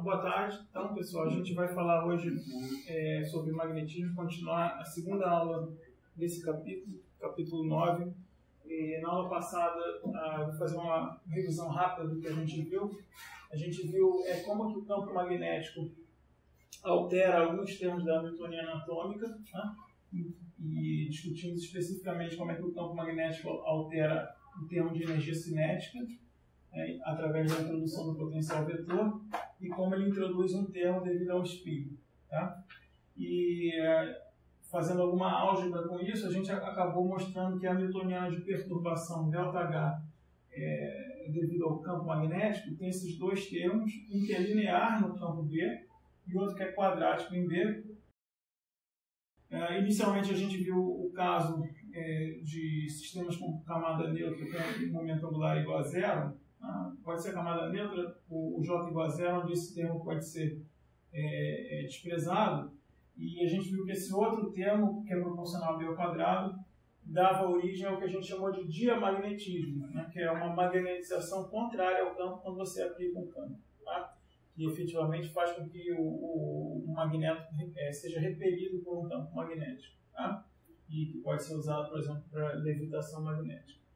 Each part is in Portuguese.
boa tarde. Então, pessoal, a gente vai falar hoje sobre magnetismo, continuar a segunda aula desse capítulo 9. Na aula passada, vou fazer uma revisão rápida do que a gente viu. A gente viu como que o campo magnético altera alguns termos da newtoniana atômica, né? E discutimos especificamente como é que o campo magnético altera o termo de energia cinética, através da introdução do potencial vetor, e como ele introduz um termo devido ao espinho. Tá? E fazendo alguma álgebra com isso, a gente acabou mostrando que a newtoniana de perturbação ΔH devido ao campo magnético tem esses dois termos, um que é linear no campo B e outro que é quadrático em B. Inicialmente a gente viu o caso de sistemas com camada neutra com momento angular igual a zero. Pode ser a camada neutra, o J igual a zero, onde esse termo pode ser desprezado. E a gente viu que esse outro termo, que é proporcional a B ao quadrado, dava origem ao que a gente chamou de diamagnetismo, né? Que é uma magnetização contrária ao campo quando você aplica um campo. Tá? Que efetivamente faz com que o magneto seja repelido por um campo magnético. Tá? E que pode ser usado, por exemplo, para levitação magnética.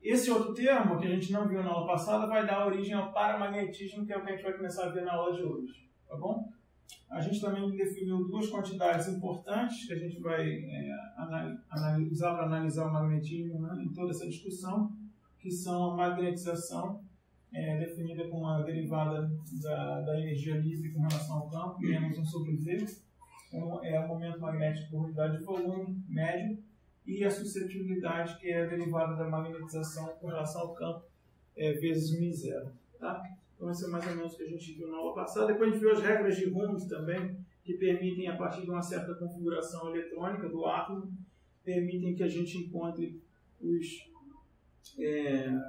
Esse outro termo, que a gente não viu na aula passada, vai dar origem ao paramagnetismo, que é o que a gente vai começar a ver na aula de hoje. Tá bom? A gente também definiu duas quantidades importantes que a gente vai usar para analisar o magnetismo, né, em toda essa discussão, que são a magnetização, definida como uma derivada da energia livre com relação ao campo, menos 1 sobre V, é o momento magnético por unidade de volume médio, e a suscetibilidade, que é a derivada da magnetização com relação ao campo, vezes μ0. Tá? Então, esse é mais ou menos o que a gente viu na aula passada. Depois a gente viu as regras de Hund's também, que permitem, a partir de uma certa configuração eletrônica do átomo, permitem que a gente encontre os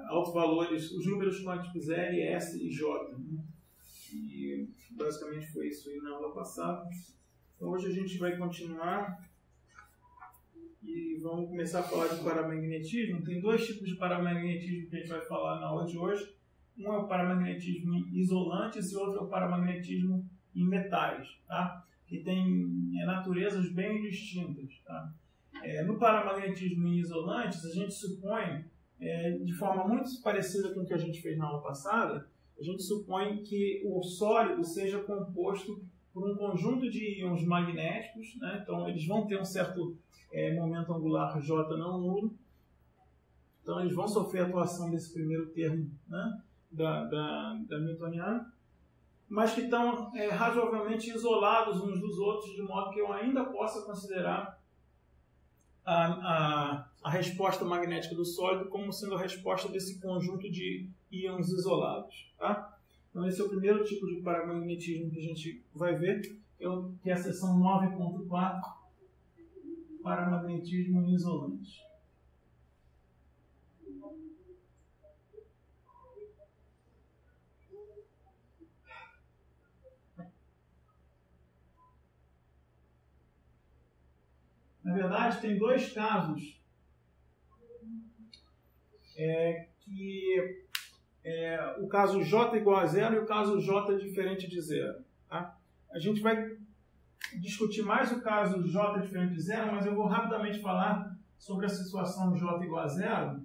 altos valores, os números quânticos L, S e J. Né? E basicamente foi isso aí na aula passada. Então, hoje a gente vai continuar e vamos começar a falar de paramagnetismo. Tem dois tipos de paramagnetismo que a gente vai falar na aula de hoje. Um é o paramagnetismo em isolantes e outro é o paramagnetismo em metais, tá? Que tem naturezas bem distintas. Tá? No paramagnetismo em isolantes, a gente supõe, de forma muito parecida com o que a gente fez na aula passada, a gente supõe que o sólido seja composto por um conjunto de íons magnéticos, né? Então eles vão ter um certo momento angular J não nulo, então eles vão sofrer a atuação desse primeiro termo, né? da newtoniana, mas que estão razoavelmente isolados uns dos outros, de modo que eu ainda possa considerar a resposta magnética do sólido como sendo a resposta desse conjunto de íons isolados. Tá? Então esse é o primeiro tipo de paramagnetismo que a gente vai ver, que é a seção 9.4, paramagnetismo em isolantes. Na verdade, tem dois casos o caso J igual a zero e o caso J diferente de zero. Tá? A gente vai discutir mais o caso J diferente de zero, mas eu vou rapidamente falar sobre a situação J igual a zero.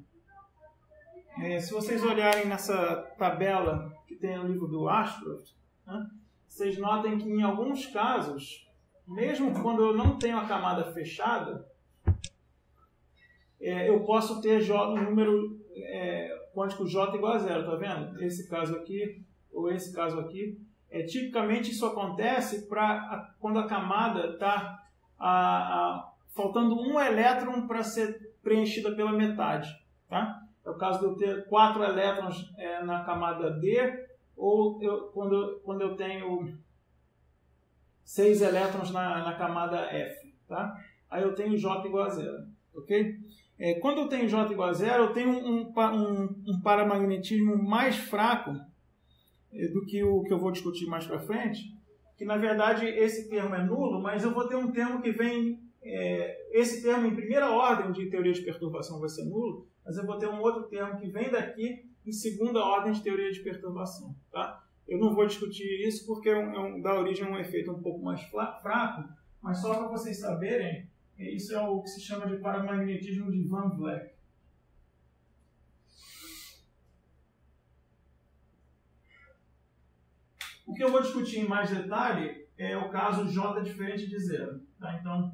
Se vocês olharem nessa tabela que tem no livro do Ashcroft, né, vocês notem que em alguns casos, mesmo quando eu não tenho a camada fechada, eu posso ter um número quântico J igual a zero, tá vendo? Esse caso aqui, ou esse caso aqui. Tipicamente isso acontece quando a camada está faltando um elétron para ser preenchida pela metade. Tá? É o caso de eu ter 4 elétrons na camada D, ou quando eu tenho 6 elétrons na camada F. Tá? Aí eu tenho J igual a zero. Okay? Quando eu tenho J igual a zero, eu tenho um paramagnetismo mais fraco do que o que eu vou discutir mais para frente, que na verdade esse termo é nulo, mas eu vou ter um termo que vem, esse termo em primeira ordem de teoria de perturbação vai ser nulo, mas eu vou ter um outro termo que vem daqui em segunda ordem de teoria de perturbação. Tá? Eu não vou discutir isso porque dá origem a um efeito um pouco mais fraco, mas só para vocês saberem, isso é o que se chama de paramagnetismo de Van Vleck. O que eu vou discutir em mais detalhe é o caso J diferente de zero. Tá? Então,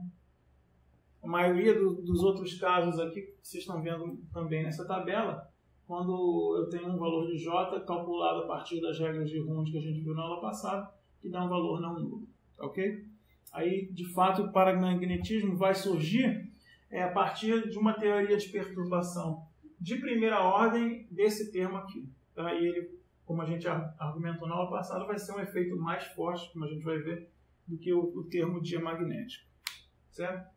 a maioria dos outros casos aqui, que vocês estão vendo também nessa tabela, quando eu tenho um valor de J calculado a partir das regras de Hund que a gente viu na aula passada, que dá um valor não nulo. Ok? Aí, de fato, o paramagnetismo vai surgir a partir de uma teoria de perturbação de primeira ordem desse termo aqui. Tá? E ele, como a gente argumentou na aula passada, vai ser um efeito mais forte, como a gente vai ver, do que o termo diamagnético. Certo?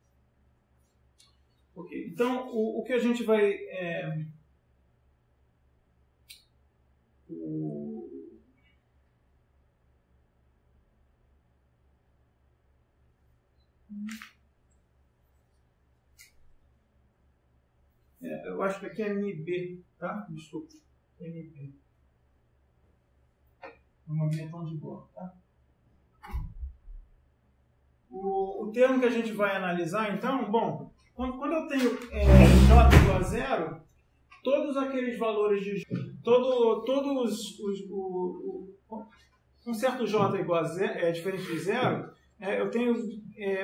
Ok. Então, o que a gente vai... eu acho que aqui é MB, tá? Desculpa. MB. Um magnetão de Bohr, tá? O termo que a gente vai analisar, então, bom, quando eu tenho J igual a zero, todos aqueles valores de um certo J igual a zero, diferente de zero, eu tenho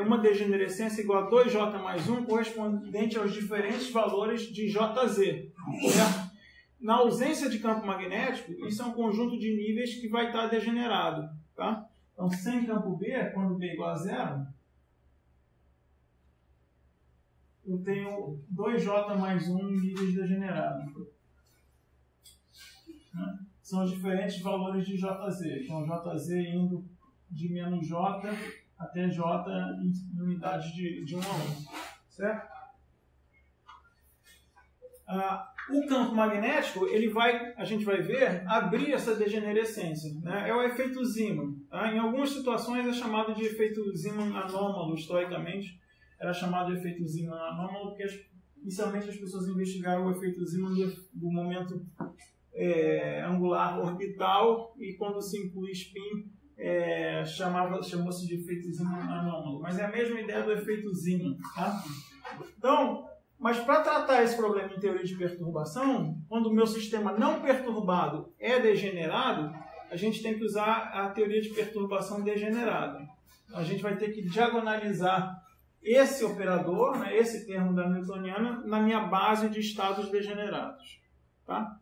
uma degenerescência igual a 2J mais 1 correspondente aos diferentes valores de JZ. Certo? Na ausência de campo magnético, isso é um conjunto de níveis que vai estar degenerado. Tá? Então, sem campo B, quando B igual a zero, eu tenho 2J mais 1 níveis degenerados. São os diferentes valores de JZ. Então, JZ indo de menos J até J em unidades de 1 a 1. Certo? O campo magnético, a gente vai ver, abrir essa degenerescência. Né? É o efeito Zeeman. Tá? Em algumas situações é chamado de efeito Zeeman anômalo, historicamente. Era chamado de efeito Zeeman anômalo porque inicialmente as pessoas investigaram o efeito Zeeman do momento angular orbital e quando se inclui spin chamou-se de efeito Zeeman anômalo. Mas é a mesma ideia do efeito Zeeman. Tá? Então, mas para tratar esse problema em teoria de perturbação, quando o meu sistema não perturbado é degenerado, a gente tem que usar a teoria de perturbação degenerada. A gente vai ter que diagonalizar esse operador, né, esse termo da newtoniana, na minha base de estados degenerados. Tá?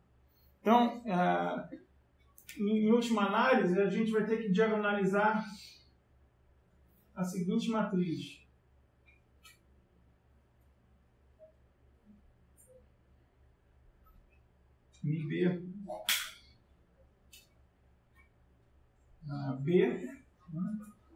Então, em última análise, a gente vai ter que diagonalizar a seguinte matriz. MB B.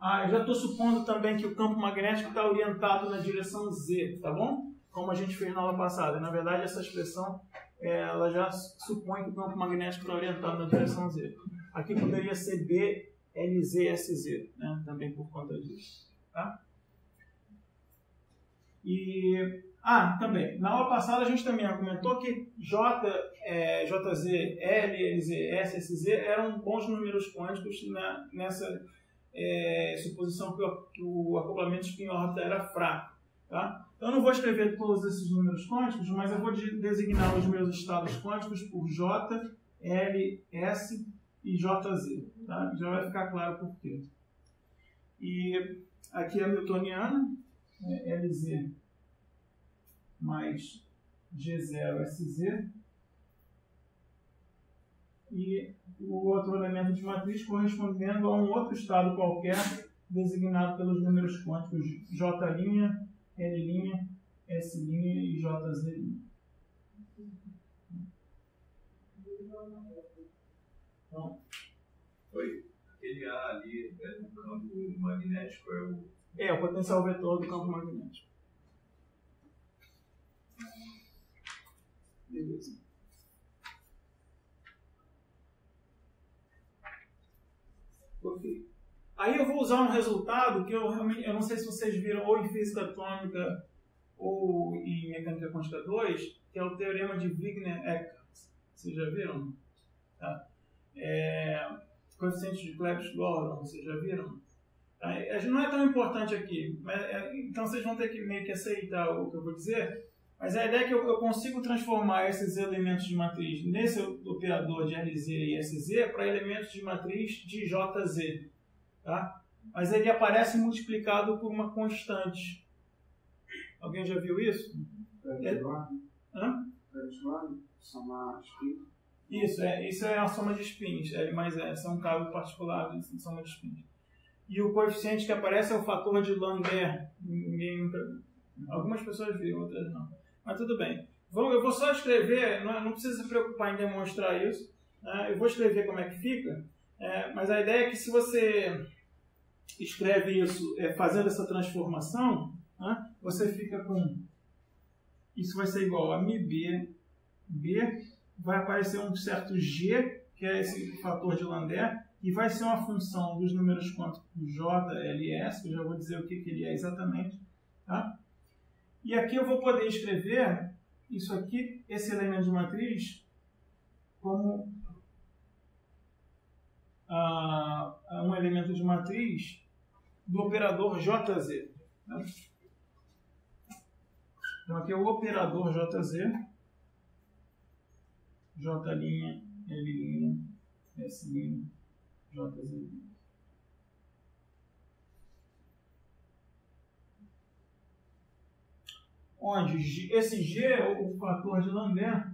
Eu já estou supondo também que o campo magnético está orientado na direção Z, tá bom? Como a gente fez na aula passada. Na verdade, essa expressão ela já supõe que o campo magnético está orientado na direção Z. Aqui poderia ser B, LZ, SZ, né? Também por conta disso. Tá? E... também. Na aula passada a gente também argumentou que JZ, L, LZ, S, SZ eram bons números quânticos nessa suposição que o acoplamento spin-órbita era fraco. Tá? Então eu não vou escrever todos esses números quânticos, mas eu vou designar os meus estados quânticos por J, L, S e JZ. Tá? Já vai ficar claro por quê. E aqui é a newtoniana, LZ mais G0SZ, e o outro elemento de matriz correspondendo a um outro estado qualquer designado pelos números quânticos J', L', S' e JZ'. Então, aquele A ali do campo magnético o potencial vetor do campo magnético. Beleza. Ok. Aí eu vou usar um resultado que eu não sei se vocês viram ou em física atômica ou em mecânica quântica 2, que é o teorema de Wigner-Eckert. Vocês já viram? Tá? coeficiente de Clebsch-Gorlin, vocês já viram? Não é tão importante aqui, então vocês vão ter que meio que aceitar o que eu vou dizer, mas a ideia é que eu consigo transformar esses elementos de matriz nesse operador de LZ e SZ para elementos de matriz de JZ, tá? Mas ele aparece multiplicado por uma constante. Alguém já viu isso? Somar spin. Isso é a soma de spins, mas esse é um caso particular de soma de spins. E o coeficiente que aparece é o fator de Lander. Algumas pessoas viram, outras não. Mas tudo bem. Eu vou só escrever, não precisa se preocupar em demonstrar isso. Eu vou escrever como é que fica. Mas a ideia é que se você escreve isso fazendo essa transformação, você fica com... Isso vai ser igual a MB. B vai aparecer um certo G, que é esse fator de Lander, e vai ser uma função dos números quânticos J, L e S, que eu já vou dizer o que ele é exatamente. Tá? E aqui eu vou poder escrever isso aqui, esse elemento de matriz, como um elemento de matriz do operador JZ. Tá? Então aqui é o operador JZ, J', L', S', JZ. Onde esse G é o fator de Lander.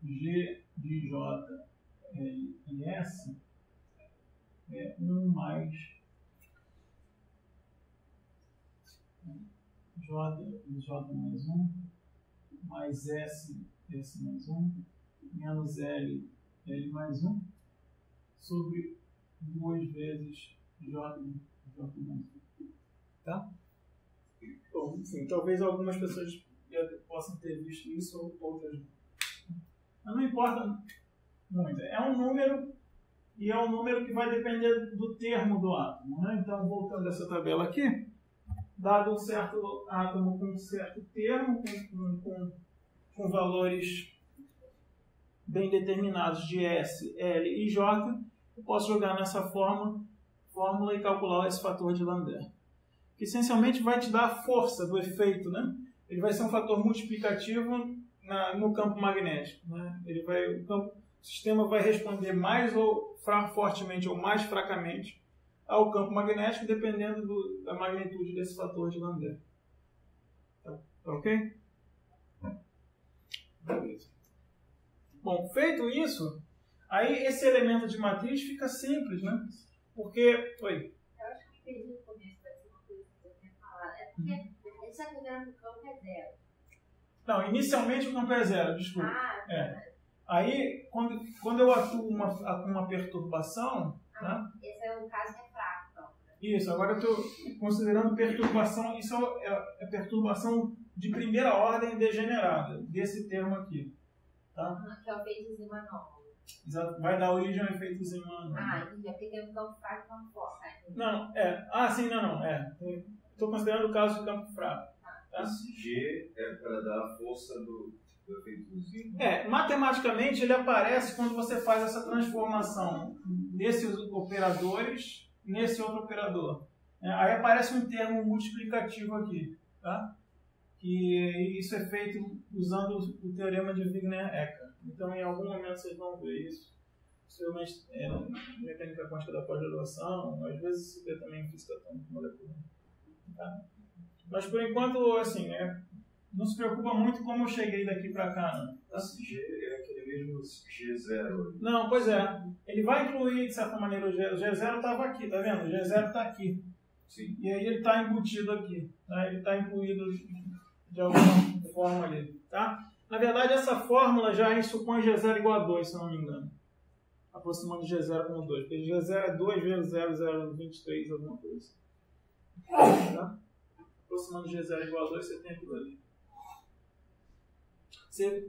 G de J, L e S é 1 mais J mais 1 mais S mais 1 menos L mais 1 sobre 2 vezes J mais 1. Tá? Bom, enfim, talvez algumas pessoas possam ter visto isso ou outras não. Mas não importa muito. É um número e é um número que vai depender do termo do átomo. Né? Então, voltando a essa tabela aqui, dado um certo átomo com um certo termo, com valores bem determinados de S, L e J, eu posso jogar nessa fórmula e calcular esse fator de Lander. Que essencialmente vai te dar a força do efeito. Né? Ele vai ser um fator multiplicativo no campo magnético. Né? O sistema vai responder mais ou fortemente ou mais fracamente ao campo magnético, dependendo da magnitude desse fator de Lander. Tá ok? Beleza. Bom, feito isso, aí esse elemento de matriz fica simples, né? Porque... Oi? Eu acho que perdi no começo, vai ser uma coisa que eu tinha falado. É porque ele está quebrando o campo é zero. Não, inicialmente o campo é zero, desculpa. Aí, quando eu atuo com uma perturbação... Tá? Esse é o caso que é fraco, então. Isso, agora eu estou considerando perturbação, isso é perturbação de primeira ordem degenerada, desse termo aqui. Tá? Que é o efeito Zeeman-Normal. Exato, vai dar origem ao efeito Zeeman-Normal. Entendi, porque tem um campo fraco e um campo forte. Não, estou considerando o caso de campo fraco. Tá? Esse G é para dar a força do efeito Zeeman. Matematicamente ele aparece quando você faz essa transformação desses operadores nesse outro operador. Aí aparece um termo multiplicativo aqui, tá? Que isso é feito usando o teorema de Wigner-Eckert. Então, em algum momento vocês vão ver isso. Possivelmente na mecânica quântica da pós-graduação, às vezes se vê também em física atômica molecular. Tá? Mas, por enquanto, assim, não se preocupa muito como eu cheguei daqui para cá. Não. Tá? Esse G é aquele mesmo G0. Não, pois é. Ele vai incluir, de certa maneira, o G0. O G0 estava aqui, tá vendo? O G0 está aqui. Sim. E aí ele está embutido aqui. Tá? Ele está incluído de alguma forma ali. Tá? Na verdade, essa fórmula já supõe G0 igual a 2, se eu não me engano. Aproximando G0 com 2. Porque G0 é 2 vezes 0,023, alguma coisa. Tá? Aproximando G0 igual a 2, você tem aquilo ali.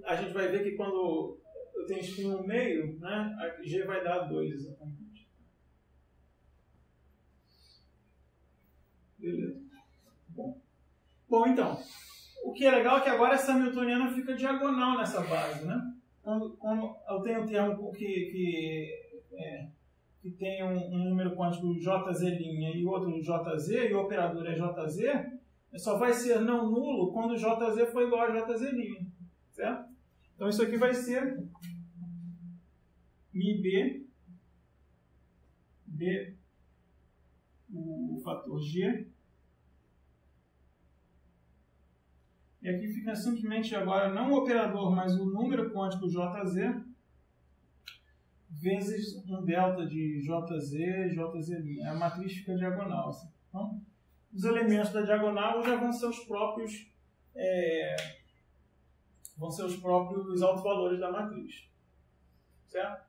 A gente vai ver que quando eu tenho spin no meio, né, a G vai dar 2 exatamente. Bom, então, o que é legal é que agora essa hamiltoniana fica diagonal nessa base, né? Quando eu tenho um termo que tem um número quântico JZ' e outro JZ, e o operador é JZ, só vai ser não nulo quando JZ for igual a JZ', certo? Então isso aqui vai ser μB de o fator G. E aqui fica simplesmente agora não o operador, mas o número quântico JZ vezes um delta de JZ'. A matriz fica diagonal. Assim. Então, os elementos da diagonal já vão ser os próprios autovalores da matriz. Certo?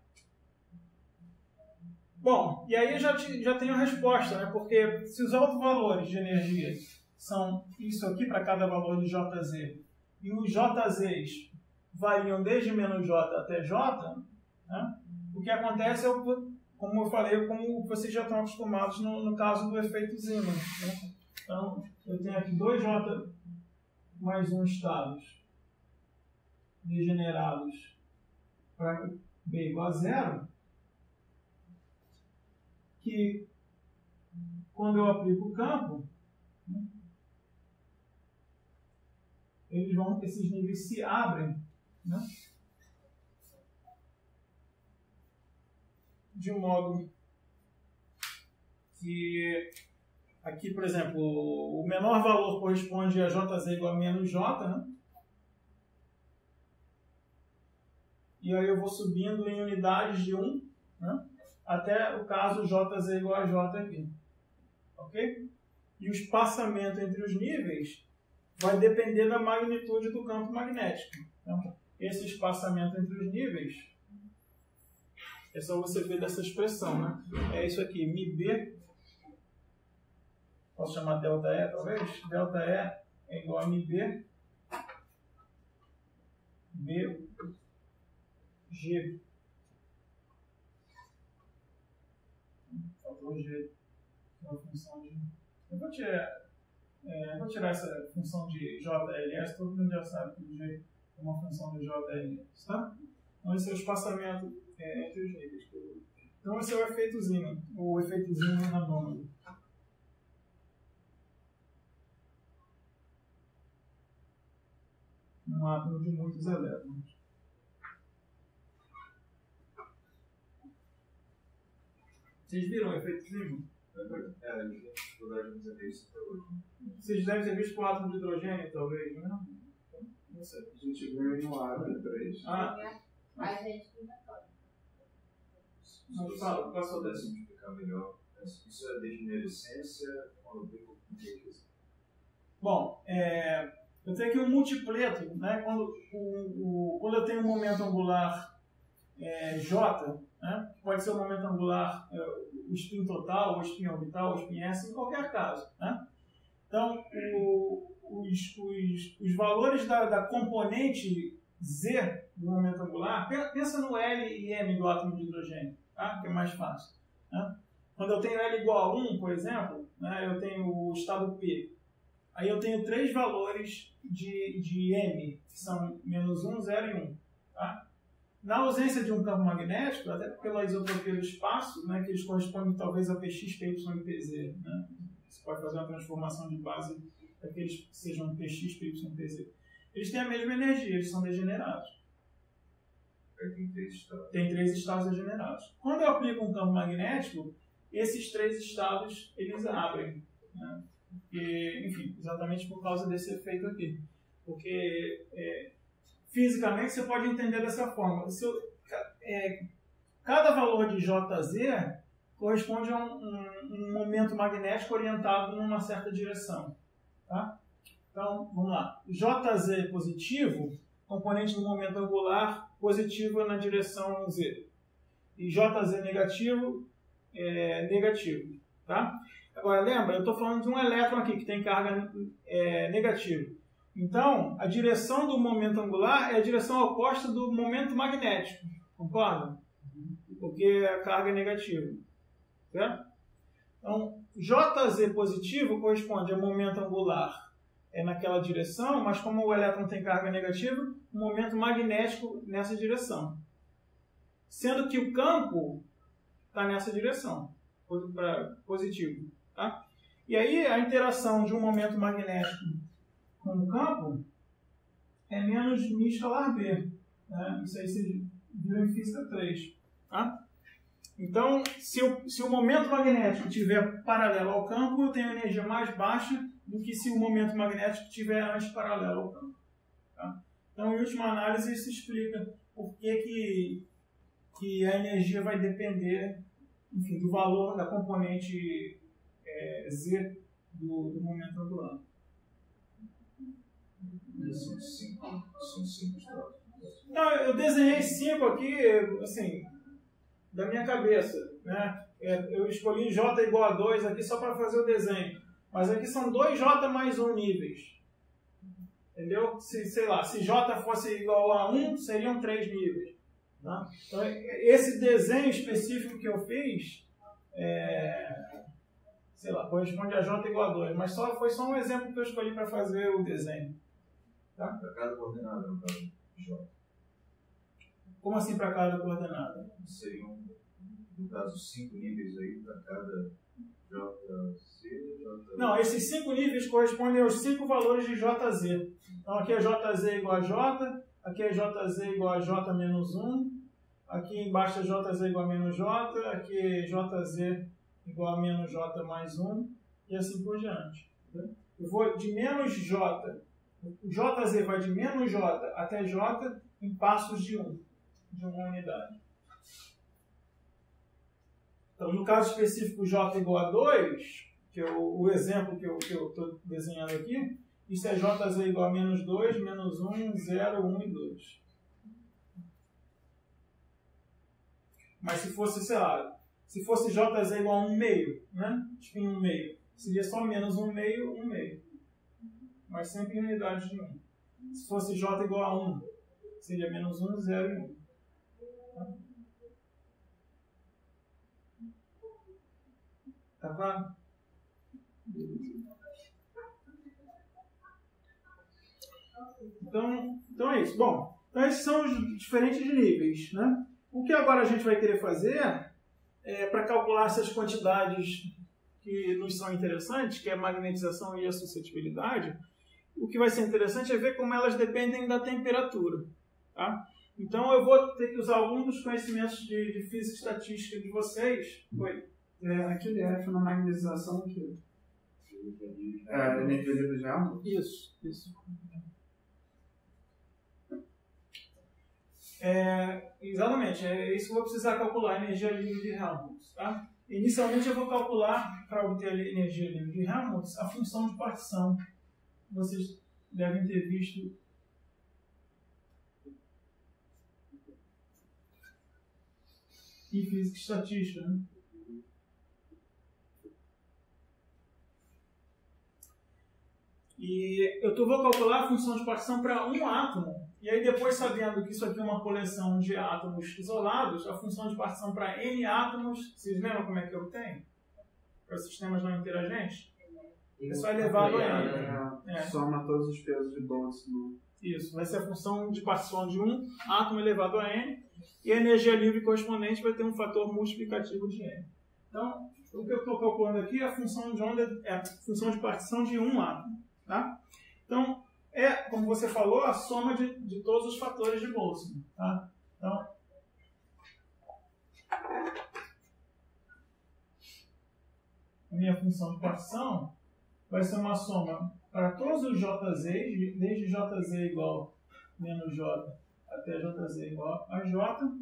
Bom, e aí eu já tenho a resposta, né? Porque se os autovalores de energia são isso aqui para cada valor de JZ, e os JZs variam desde menos J até J, né? O que acontece é, como eu falei, como vocês já estão acostumados no caso do efeito Zeeman, né? Então, eu tenho aqui 2J mais 1 estados degenerados para B igual a 0, que quando eu aplico o campo, né, esses níveis se abrem, né, de um modo que aqui, por exemplo, o menor valor corresponde a JZ igual a menos J, né? E aí eu vou subindo em unidades de 1, né? Até o caso JZ igual a J aqui. Ok? E o espaçamento entre os níveis vai depender da magnitude do campo magnético. Então, esse espaçamento entre os níveis é só você ver dessa expressão, né? É isso aqui, μB, posso chamar ΔE talvez? ΔE é igual a μB, BG. Faltou G, é uma função de... Eu vou tirar essa função de JLS, todo mundo já sabe que o G é uma função de JLS, tá? Então esse é o espaçamento entre os níveis. Então esse é o efeito Zeeman, o efeito Zeeman anômalo. Um átomo de muitos elétrons. Vocês viram o efeito Zeeman? Vocês devem ter visto o átomo de hidrogênio, talvez, né? Não sei. A gente viu no átomo 3. A gente inventou. Não passou dessa. Explicar melhor. Isso é degenerescência quando eu digo o que é isso? Bom, eu tenho aqui um multipleto, né? Quando eu tenho um momento angular J, né? Pode ser o momento angular, o spin total, ou spin orbital, ou spin S, em qualquer caso, né? Então, os valores da componente Z do momento angular, pensa no L e M do átomo de hidrogênio, tá? Que é mais fácil, né? Quando eu tenho L igual a 1, por exemplo, né, eu tenho o estado P. Aí eu tenho 3 valores de M, que são menos 1, 0 e 1. Tá? Na ausência de um campo magnético, até pela isotropia do espaço, né, que eles correspondem talvez a Px, Py e Pz. Né? Você pode fazer uma transformação de base para que eles sejam Px, Py e Pz. Eles têm a mesma energia, eles são degenerados. Tem 3 estados. Tem 3 estados degenerados. Quando eu aplico um campo magnético, esses 3 estados eles abrem. Né? E, enfim, exatamente por causa desse efeito aqui. Porque fisicamente você pode entender dessa forma. Cada valor de JZ corresponde a um momento magnético orientado numa certa direção. Tá? Então, vamos lá. JZ positivo, componente do momento angular positivo na direção Z. E JZ negativo, negativo. Tá? Agora, lembra, eu estou falando de um elétron aqui que tem carga negativa. Então, a direção do momento angular é a direção oposta do momento magnético. Concorda? Porque a carga é negativa. Certo? Então, JZ positivo corresponde ao momento angular é naquela direção, mas como o elétron tem carga negativa, um momento magnético nessa direção. Sendo que o campo está nessa direção, positivo. Tá? E aí a interação de um momento magnético com o campo é menos μ escalar B. Né? Isso aí se viu em física 3. Tá? Então, se o momento magnético estiver paralelo ao campo, eu tenho energia mais baixa do que se o momento magnético estiver antiparalelo ao campo. Tá? Então, em última análise, isso explica por que a energia vai depender, enfim, do valor da componente Z do momento angular. São cinco estados. Não, eu desenhei 5 aqui, assim, da minha cabeça. Né? Eu escolhi J igual a 2 aqui só para fazer o desenho. Mas aqui são 2J mais 1 níveis. Entendeu? Sei lá, se J fosse igual a 1, seriam 3 níveis. Tá? Então, esse desenho específico que eu fiz, sei lá, corresponde a J igual a 2. Mas foi só um exemplo que eu escolhi para fazer o desenho. Tá? Para cada coordenada, no caso de J. Como assim para cada coordenada? Seriam, no caso, 5 níveis aí para cada JC, J... Não, esses 5 níveis correspondem aos 5 valores de JZ. Então aqui é JZ igual a J, aqui é JZ igual a J menos 1, aqui embaixo é JZ igual a menos J, aqui é JZ igual a menos J mais 1, e assim por diante. Eu vou de menos J, o JZ vai de menos J até J em passos de 1, de uma unidade. Então, no caso específico, J igual a 2, que é o exemplo que eu estou desenhando aqui, isso é JZ igual a menos 2, menos 1, 0, 1 e 2. Mas se fosse, sei lá, se fosse JZ igual a 1 meio, né? Tipo em 1 meio, seria só menos 1 meio, 1 meio. Mas sempre em unidades de 1. Se fosse J igual a 1, seria menos 1, 0 e 1. Tá? Tá claro? Então é isso. Bom, então esses são os diferentes níveis, né? O que agora a gente vai querer fazer para calcular essas quantidades que nos são interessantes, que é a magnetização e a suscetibilidade, o que vai ser interessante é ver como elas dependem da temperatura. Tá? Então eu vou ter que usar alguns dos conhecimentos de física e estatística de vocês. Aquele F na magnetização que energia livre de Helmholtz? Isso. Exatamente, é isso que eu vou precisar calcular, a energia livre de Helmholtz. Tá? Inicialmente eu vou calcular, para obter a energia livre de Helmholtz, a função de partição. Vocês devem ter visto em física e estatística, né? E eu vou calcular a função de partição para um átomo. E aí depois, sabendo que isso aqui é uma coleção de átomos isolados, a função de partição para N átomos, vocês lembram como é que eu obtenho? Para sistemas não interagentes? É só elevado a N. Soma todos os pesos de Boltz. Isso, vai ser a função de partição de um átomo elevado a N. E a energia livre correspondente vai ter um fator multiplicativo de N. Então, o que eu estou calculando aqui é a função de onda, é a função de partição de um átomo. Tá? Então, como você falou, a soma de todos os fatores de Boltzmann. Tá? Então, a minha função de partição vai ser uma soma para todos os JZ, desde JZ igual a menos J até JZ igual a J,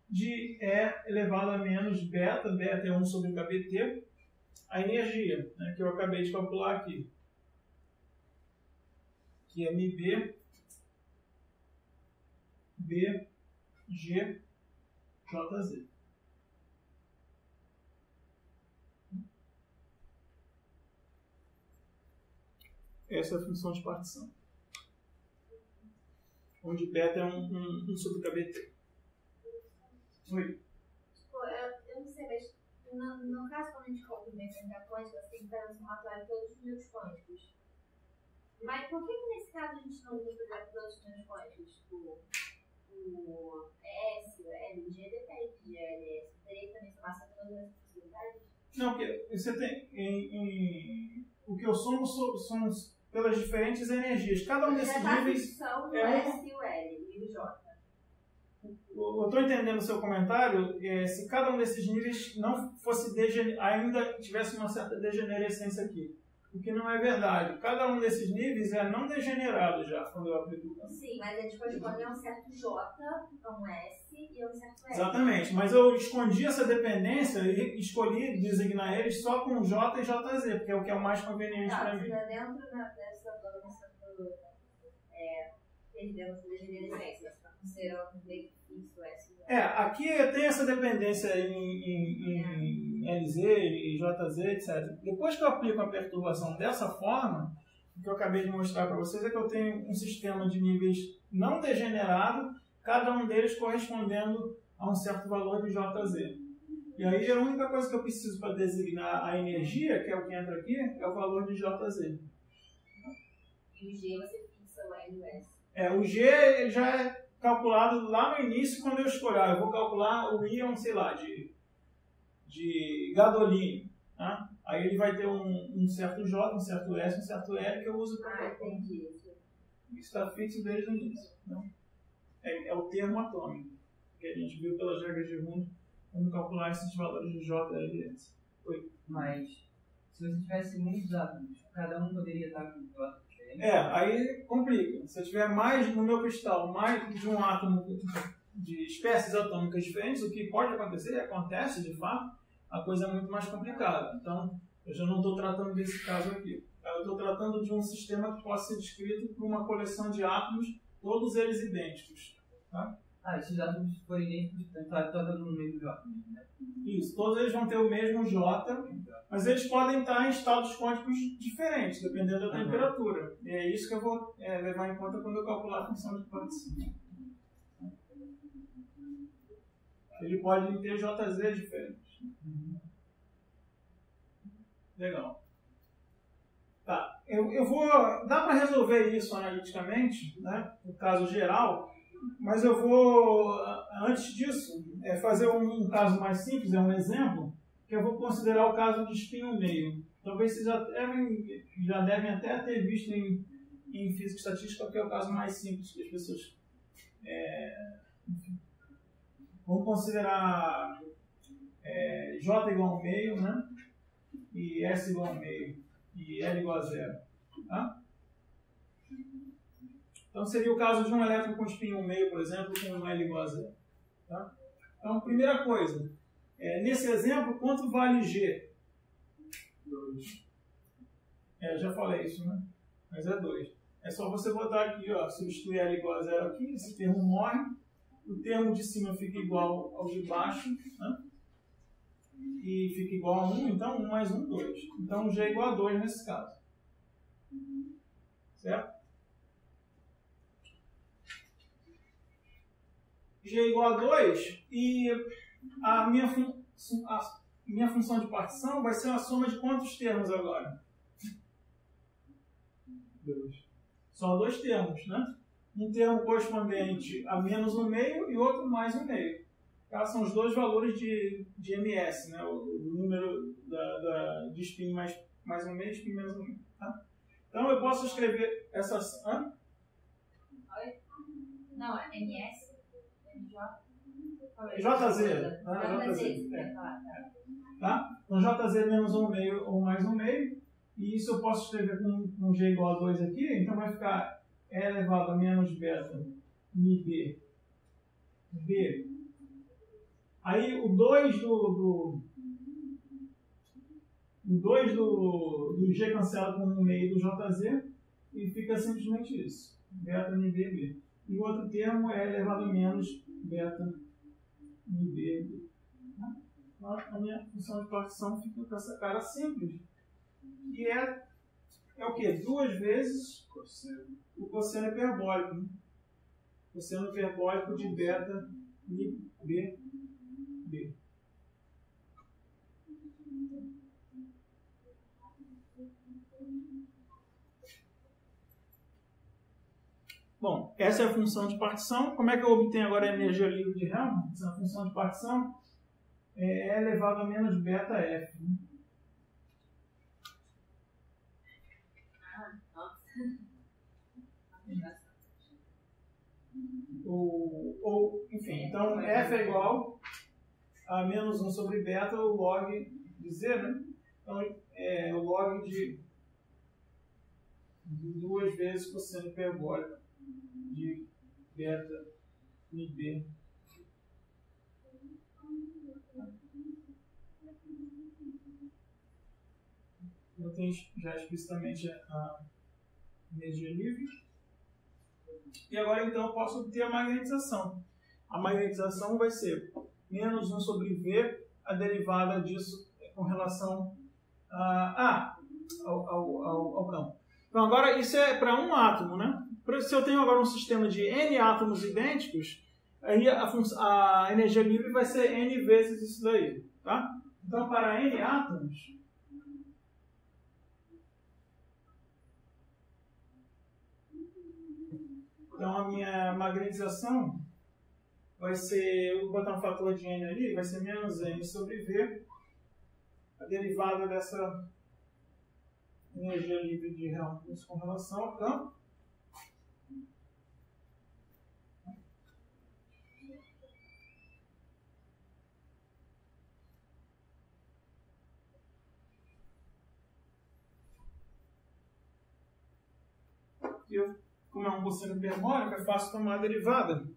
de E elevado a menos beta, beta é 1 sobre kBt, a energia, né, que eu acabei de calcular aqui, que é MB, BG, JZ. Essa é a função de partição, onde beta é 1 sobre kBt. Oi? Eu não sei, mas no caso, quando a gente compra mecânica quântica, você tem que dar no somatório todos os números quânticos. Mas por que nesse caso a gente não usa, por exemplo, os outros transportes? O S, o L, o G depende de LS. Teria também somar todas as possibilidades? Não, porque você tem. O que eu somo são pelas diferentes energias. Cada um desses níveis. São o é S, o L e o J. Eu estou entendendo o seu comentário. Se cada um desses níveis não fosse ainda tivesse uma certa degenerescência aqui. O que não é verdade. Cada um desses níveis é não degenerado já, quando eu aplico o campo. Sim, mas eles correspondem a um certo J, a um S e a um certo L. Exatamente, mas eu escondi essa dependência e escolhi designar eles só com J e JZ, porque é o que é o mais conveniente para mim. Dentro dessa perdendo essa degenerescência, você está considerando um meio fixo S. Aqui eu tenho essa dependência em LZ e JZ, etc. Depois que eu aplico a perturbação dessa forma, o que eu acabei de mostrar para vocês é que eu tenho um sistema de níveis não degenerado, cada um deles correspondendo a um certo valor de JZ. E aí a única coisa que eu preciso para designar a energia, que é o que entra aqui, é o valor de JZ. E o G você fixa o L e o S. O G ele já é calculado lá no início quando eu escolher. Eu vou calcular o íon, sei lá, de gadolínio. Tá? Aí ele vai ter um certo J, um certo S, um certo L que eu uso para calcular. Entendi. Isso está fixo desde o início. Né? É o termo atômico que a gente viu pelas regras de Hund como calcular esses valores de J, L e S. Mas se você tivesse muitos átomos, cada um poderia estar com J diferente? Aí complica. Se eu tiver mais no meu cristal, mais de um átomo de espécies atômicas diferentes, o que pode acontecer, e acontece de fato, a coisa é muito mais complicada. Então, eu já não estou tratando desse caso aqui. Eu estou tratando de um sistema que possa ser descrito por uma coleção de átomos, todos eles idênticos. Tá? Esses átomos forem idênticos, está todo no mesmo J, né? Isso, todos eles vão ter o mesmo J, mas eles podem estar em estados quânticos diferentes, dependendo da temperatura. E é isso que eu vou levar em conta quando eu calcular a função de partição. Ele pode ter JZ diferentes. Legal. Tá, eu vou... Dá para resolver isso analiticamente, né, no caso geral, mas eu vou, antes disso, fazer um caso mais simples, um exemplo, que eu vou considerar o caso de espinho meio. Talvez vocês já devem até ter visto em física e estatística, porque é o caso mais simples que as pessoas... Vamos considerar J igual a meio, né? E S igual a meio, e L igual a zero. Tá? Então seria o caso de um elétron com espinho meio, por exemplo, com um L igual a zero. Tá? Então, primeira coisa, nesse exemplo, quanto vale G? 2. Já falei isso, né? Mas é 2. É só você botar aqui, ó, substituir L igual a zero aqui, esse termo morre, o termo de cima fica igual ao de baixo, né? E fica igual a 1, então 1 mais 1, 2. Então G é igual a 2 nesse caso. Certo? G é igual a 2 e a minha função de partição vai ser uma soma de quantos termos agora? 2. Só 2 termos, né? Um termo correspondente a menos 1,5 e outro mais 1,5. Tá? São os dois valores de MS, né? O número de spin mais 1,5 e spin menos 1,5. Tá? Então eu posso escrever essas... Não, é MS, MJ... JZ. Tá? Então JZ menos 1,5 ou mais 1,5. E isso eu posso escrever com G igual a 2 aqui. Então vai ficar E elevado a menos beta mi B. Aí o 2 do G cancela com 1,5 do JZ e fica simplesmente isso. Beta mi B. E o outro termo é elevado a menos beta mi B. A minha função de partição fica com essa cara simples. E é o quê? 2 vezes o cosseno hiperbólico. Né? Cosseno hiperbólico de beta mi B. Bom, essa é a função de partição. Como é que eu obtenho agora a energia livre de Helmholtz? A função de partição é elevado a menos beta F. Enfim, então F é igual a menos 1 sobre beta, o log de Z, né? Então é o log de 2 vezes cosseno hiperbólico de beta MB. Eu tenho já explicitamente a energia livre. E agora então eu posso obter a magnetização. A magnetização vai ser menos 1 sobre V, a derivada disso com relação ao campo. Então agora isso é para um átomo, né? Se eu tenho agora um sistema de N átomos idênticos, aí a energia livre vai ser N vezes isso daí, tá? Então para N átomos, então a minha magnetização vai ser, eu vou botar um fator de N ali, vai ser menos N sobre V, a derivada dessa energia livre de Helmholtz com relação ao campo. Como é um cosseno hiperbólico, é fácil tomar a derivada.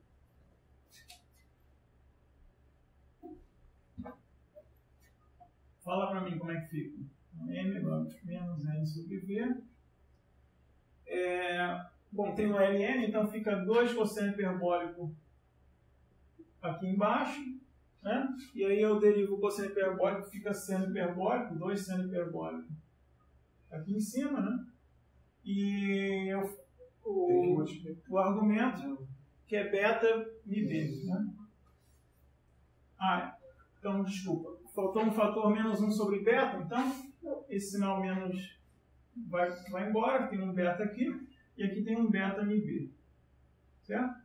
Fala para mim como é que fica. M menos N sobre V. Bom, tem o Ln, então fica 2 cosseno hiperbólico aqui embaixo, né? E aí eu derivo o cosseno hiperbólico, fica seno hiperbólico, 2 seno hiperbólico aqui em cima, né? E o argumento que é beta MB, né? Então, desculpa, faltou um fator menos 1 sobre beta, então esse sinal menos vai embora, tem um beta aqui, e aqui tem um beta MB, certo?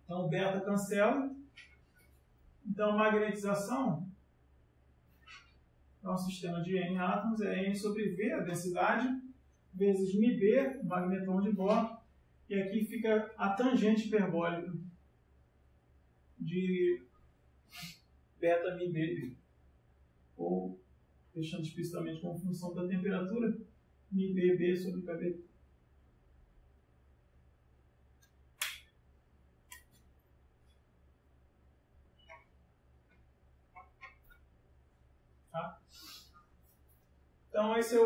Então o beta cancela, então a magnetização é um sistema de N átomos, é N sobre V, a densidade, vezes MB, o magnetron de Bohr, e aqui fica a tangente hiperbólica de beta MB, ou, deixando explicitamente como função da temperatura, MBB sobre KBT. Tá? Então, esse é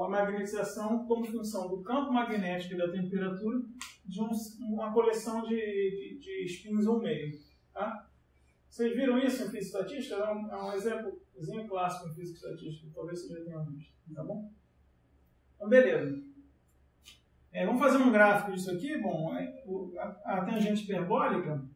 a magnetização como função do campo magnético e da temperatura de uma coleção de spins ao meio. Tá? Vocês viram isso em física estatística? É um exemplozinho clássico em física estatística, talvez vocês já tenham visto. Tá bom? Então, beleza. Vamos fazer um gráfico disso aqui. Bom, a tangente hiperbólica.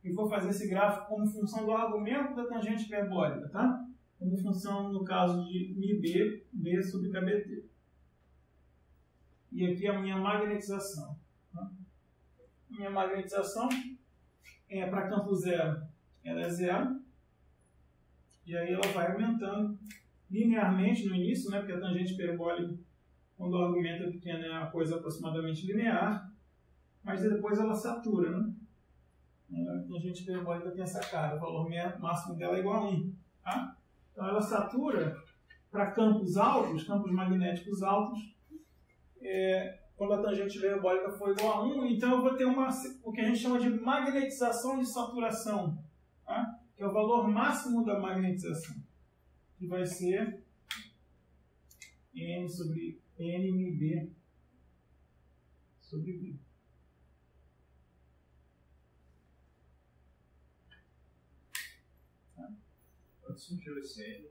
E vou fazer esse gráfico como função do argumento da tangente hiperbólica, tá? Como função, no caso de MB, B sobre KBT. E aqui a minha magnetização. Tá? Minha magnetização para campo zero, ela é zero. E aí ela vai aumentando linearmente no início, né? Porque a tangente hiperbólica, quando o argumento é pequeno, é uma coisa aproximadamente linear. Mas depois ela satura, né? A tangente hiperbólica tem essa cara, o valor máximo dela é igual a 1. Tá? Então ela satura para campos altos, campos magnéticos altos, quando a tangente hiperbólica for igual a 1, então eu vou ter o que a gente chama de magnetização de saturação, tá? Que é o valor máximo da magnetização, que vai ser N sobre NMB sobre V. Quando surgiu esse N?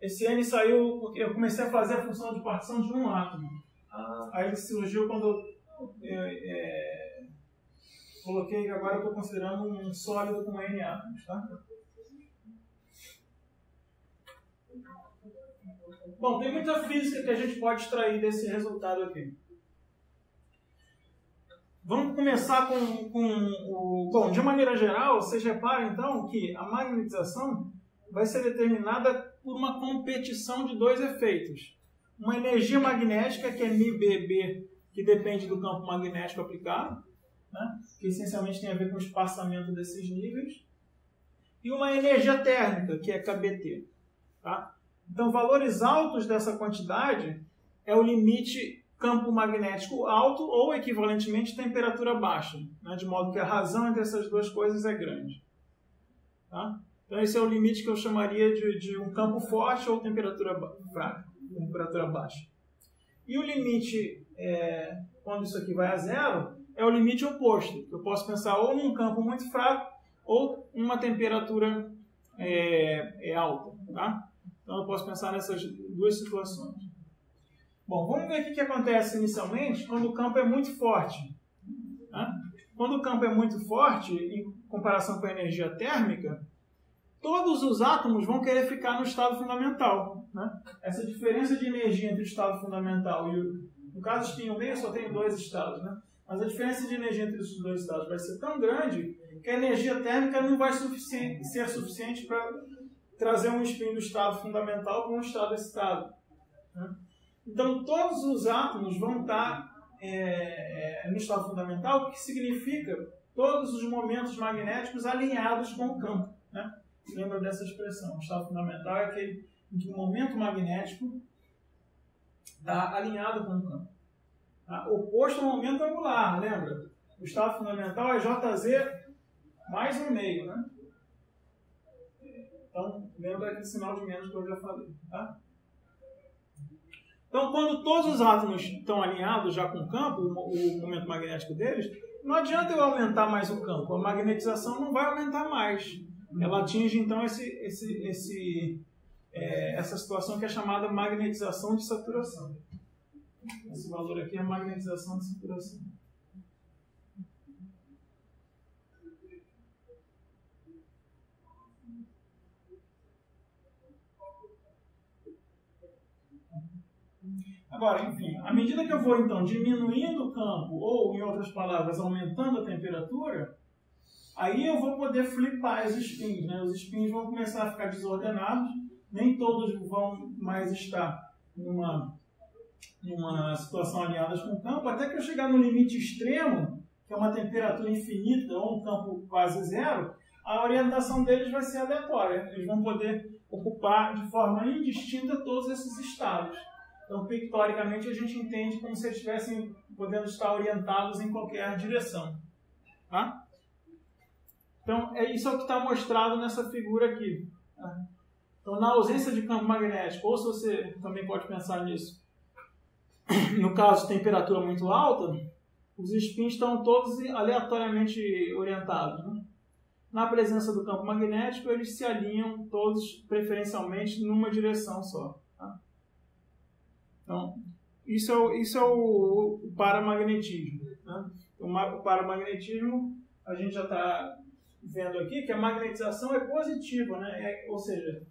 Esse N saiu porque eu comecei a fazer a função de partição de um átomo. Aí ele surgiu quando eu coloquei que agora eu estou considerando um sólido com N átomos. Tá? Bom, tem muita física que a gente pode extrair desse resultado aqui. Vamos começar com o... Bom, de maneira geral, vocês reparam então que a magnetização vai ser determinada por uma competição de dois efeitos. Uma energia magnética, que é μBB, que depende do campo magnético aplicado, né? Que essencialmente tem a ver com o espaçamento desses níveis. E uma energia térmica, que é kBT. Tá? Então, valores altos dessa quantidade é o limite campo magnético alto ou, equivalentemente, temperatura baixa, né? De modo que a razão entre essas duas coisas é grande. Tá? Então, esse é o limite que eu chamaria de um campo forte ou temperatura fraca, temperatura baixa. E o limite, quando isso aqui vai a zero, é o limite oposto. Eu posso pensar ou num campo muito fraco ou uma temperatura alta. Tá? Então, eu posso pensar nessas duas situações. Bom, vamos ver o que acontece inicialmente quando o campo é muito forte. Né? Quando o campo é muito forte, em comparação com a energia térmica, todos os átomos vão querer ficar no estado fundamental. Né? Essa diferença de energia entre o estado fundamental e no caso de espinho meio, só tem dois estados. Né? Mas a diferença de energia entre os dois estados vai ser tão grande que a energia térmica não vai ser suficiente para trazer um espinho do estado fundamental para um estado excitado. Né? Então, todos os átomos vão estar no estado fundamental, o que significa todos os momentos magnéticos alinhados com o campo. Né? Lembra dessa expressão? O estado fundamental é aquele em que o momento magnético está alinhado com o campo. Tá? Oposto ao momento angular, lembra? O estado fundamental é JZ mais um meio. Né? Então, lembra aquele sinal de menos que eu já falei. Tá? Então, quando todos os átomos estão alinhados já com o campo, o momento magnético deles, não adianta eu aumentar mais o campo. A magnetização não vai aumentar mais. Ela atinge, então, essa situação que é chamada magnetização de saturação. Esse valor aqui é a magnetização de saturação. Agora, enfim, à medida que eu vou, então, diminuindo o campo, ou, em outras palavras, aumentando a temperatura, aí eu vou poder flipar os spins. Né? Os spins vão começar a ficar desordenados, nem todos vão mais estar numa situação alinhadas com o campo, até que eu chegar no limite extremo, que é uma temperatura infinita, ou um campo quase zero, a orientação deles vai ser aleatória. Eles vão poder ocupar de forma indistinta todos esses estados. Então, pictoricamente, a gente entende como se eles estivessem podendo estar orientados em qualquer direção. Tá? Então, isso é o que está mostrado nessa figura aqui. Tá? Então, na ausência de campo magnético, ou se você também pode pensar nisso, no caso de temperatura muito alta, os spins estão todos aleatoriamente orientados. Né? Na presença do campo magnético, eles se alinham todos preferencialmente numa direção só. Tá? Então, isso é o paramagnetismo. Né? O paramagnetismo, a gente já está vendo aqui que a magnetização é positiva, né? Ou seja,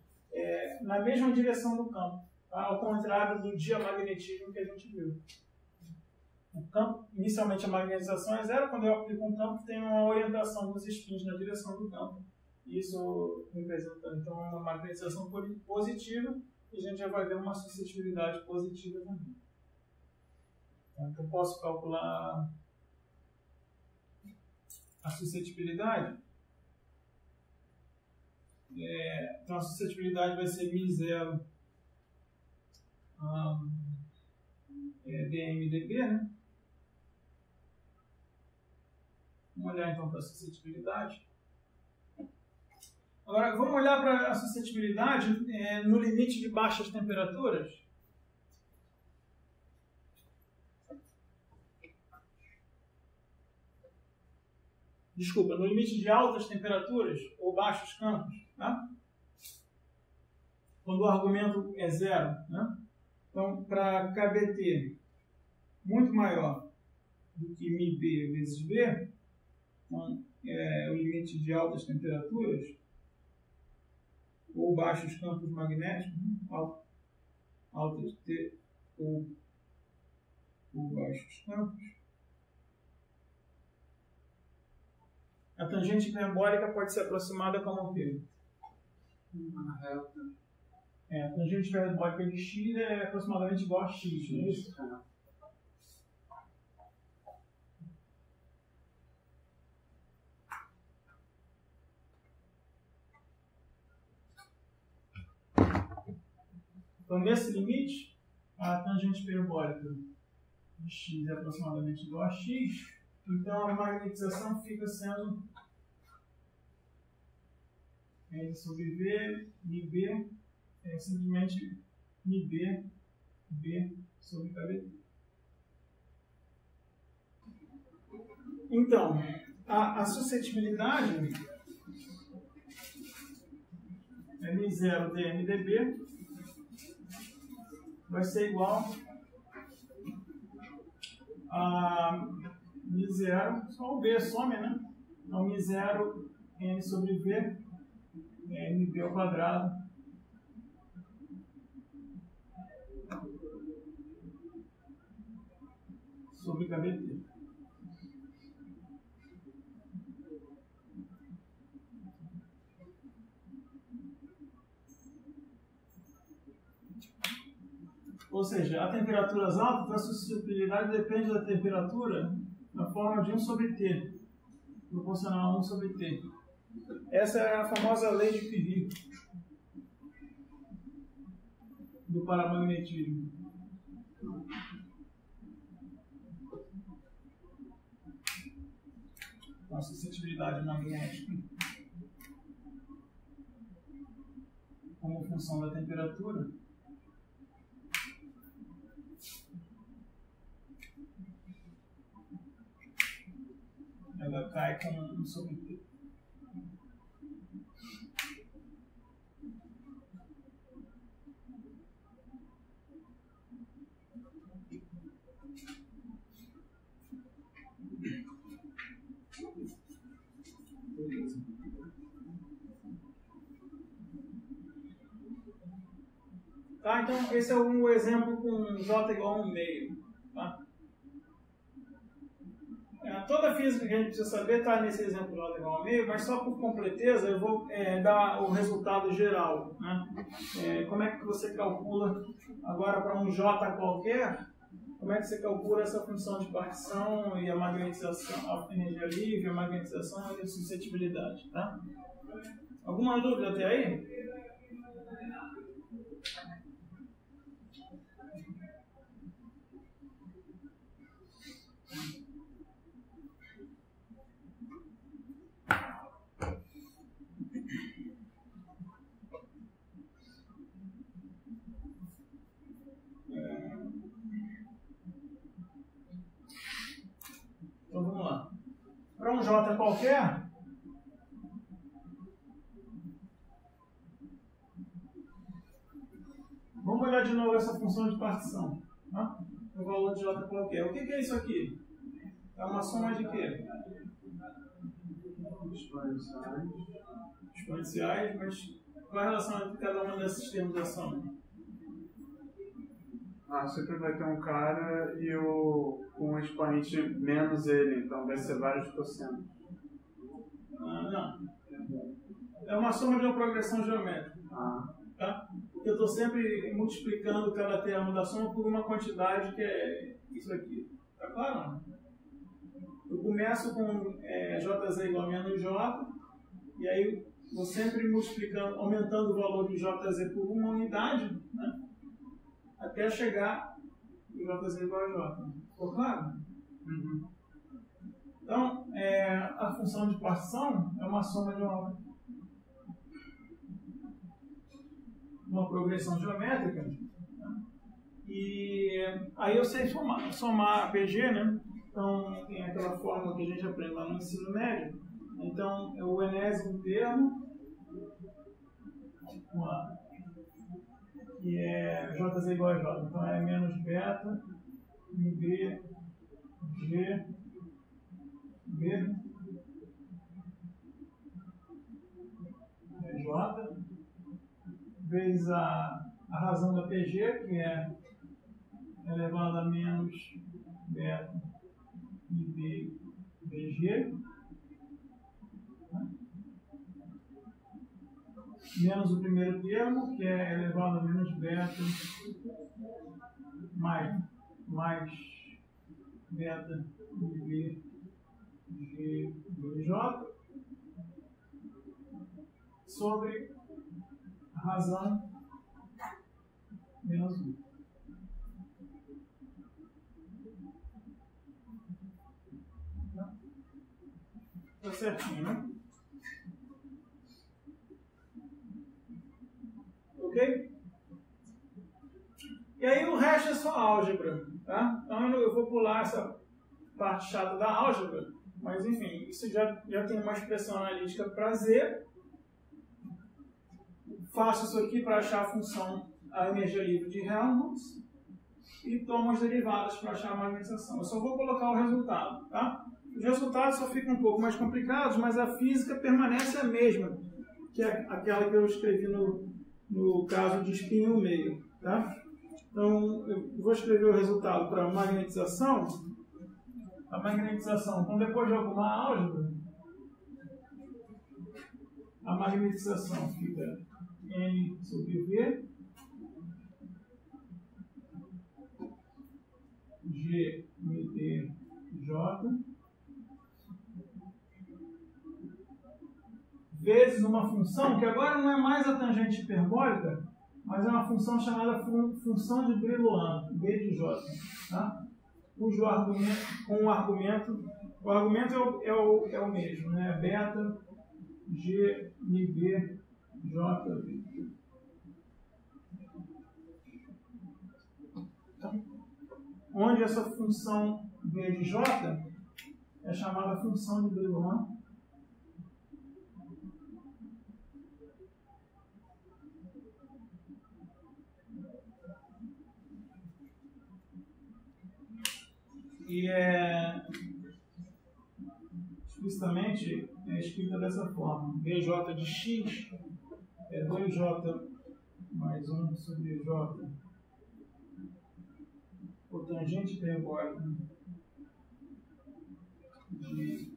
na mesma direção do campo, tá? Ao contrário do diamagnetismo que a gente viu. O campo, inicialmente a magnetização é zero, quando eu aplico um campo tem uma orientação dos spins na direção do campo. Isso representa então uma magnetização positiva. E a gente já vai ver uma suscetibilidade positiva também. Então, eu posso calcular a suscetibilidade. Então, a suscetibilidade vai ser μ0 dmdB, né? Vamos olhar então para a suscetibilidade. Agora, vamos olhar para a suscetibilidade no limite de baixas temperaturas. Desculpa, no limite de altas temperaturas ou baixos campos. Tá? Quando o argumento é zero. Né? Então, para kBT muito maior do que μB vezes B, então, o limite de altas temperaturas, ou baixos campos magnéticos, alta de T ou por baixos campos. A tangente hiperbólica pode ser aproximada como o quê? Uma reta. A tangente hiperbólica de x é aproximadamente igual a x, não é isso? Então, nesse limite, a tangente hiperbólica de x é aproximadamente igual a x, então a magnetização fica sendo N sobre V, μB, é simplesmente μB, B sobre kBt. Então, a suscetibilidade é μ0 dm dB vai ser igual a μ0, só o B some, né? Então μ0 N sobre V é MB ao quadrado sobre kBt. Ou seja, a temperaturas altas, a suscetibilidade depende da temperatura na forma de 1 sobre T, proporcional a 1 sobre T. Essa é a famosa lei de Curie do paramagnetismo. Então, a suscetibilidade magnética como função da temperatura ela cai com 1 sobre T. Tá, então esse é um exemplo com J igual a 1,5. Tá? Toda a física que a gente precisa saber está nesse exemplo J igual a 1,5, mas só por completeza eu vou dar o resultado geral. Né? Como é que você calcula agora para um J qualquer? Como é que você calcula essa função de partição e a magnetização, a energia livre, a magnetização e a suscetibilidade? Tá? Alguma dúvida até aí? Então vamos lá. Para um J qualquer, vamos olhar de novo essa função de partição. Tá? O valor de J qualquer. O que é isso aqui? É uma soma de quê? Exponenciais, mas qual a relação entre cada uma desses termos da soma? Sempre vai ter um cara e com um expoente menos ele, então vai ser vários porcentos. Não. É uma soma de uma progressão geométrica. Tá? Eu estou sempre multiplicando cada termo da soma por uma quantidade que é isso aqui. Tá claro? Eu começo com Jz igual a menos J, e aí vou sempre multiplicando, aumentando o valor de Jz por uma unidade, né? Até chegar em Jz igual a J. Ficou claro? Uhum. Então, a função de partição é uma soma de uma progressão geométrica. Né? E aí eu sei somar PG, né? Então, tem aquela fórmula que a gente aprende lá no ensino médio. Então, é o enésimo termo, que é Jz igual a J. Então, é menos beta, B, G, B, J, vezes a a razão da PG, que é elevado a menos beta IB BG, menos o primeiro termo, que é elevado a menos beta mais beta IB G 2J, sobre a razão menos 1. Tá certinho, né? Ok? E aí o resto é só álgebra, tá? Então eu vou pular essa parte chata da álgebra, mas enfim, isso já tem uma expressão analítica para Z. Faço isso aqui para achar a função, a energia livre de Helmholtz, e tomo as derivadas para achar a magnetização. Eu só vou colocar o resultado, tá? Os resultados só ficam um pouco mais complicados, mas a física permanece a mesma, que é aquela que eu escrevi no caso de espinho meio, tá? Então, eu vou escrever o resultado para a magnetização. A magnetização, então depois de alguma álgebra, a magnetização fica N sobre V, G MD J, vezes uma função que agora não é mais a tangente hiperbólica, mas é uma função chamada função de Brillouin, B de J, tá? Cujo argumento, o argumento é o mesmo, né? Beta G MB J V. Onde essa função B de J é chamada função de Brillouin. E explicitamente é escrita dessa forma. BJ de x é 2J mais 1 sobre J cotangente hiperbólica de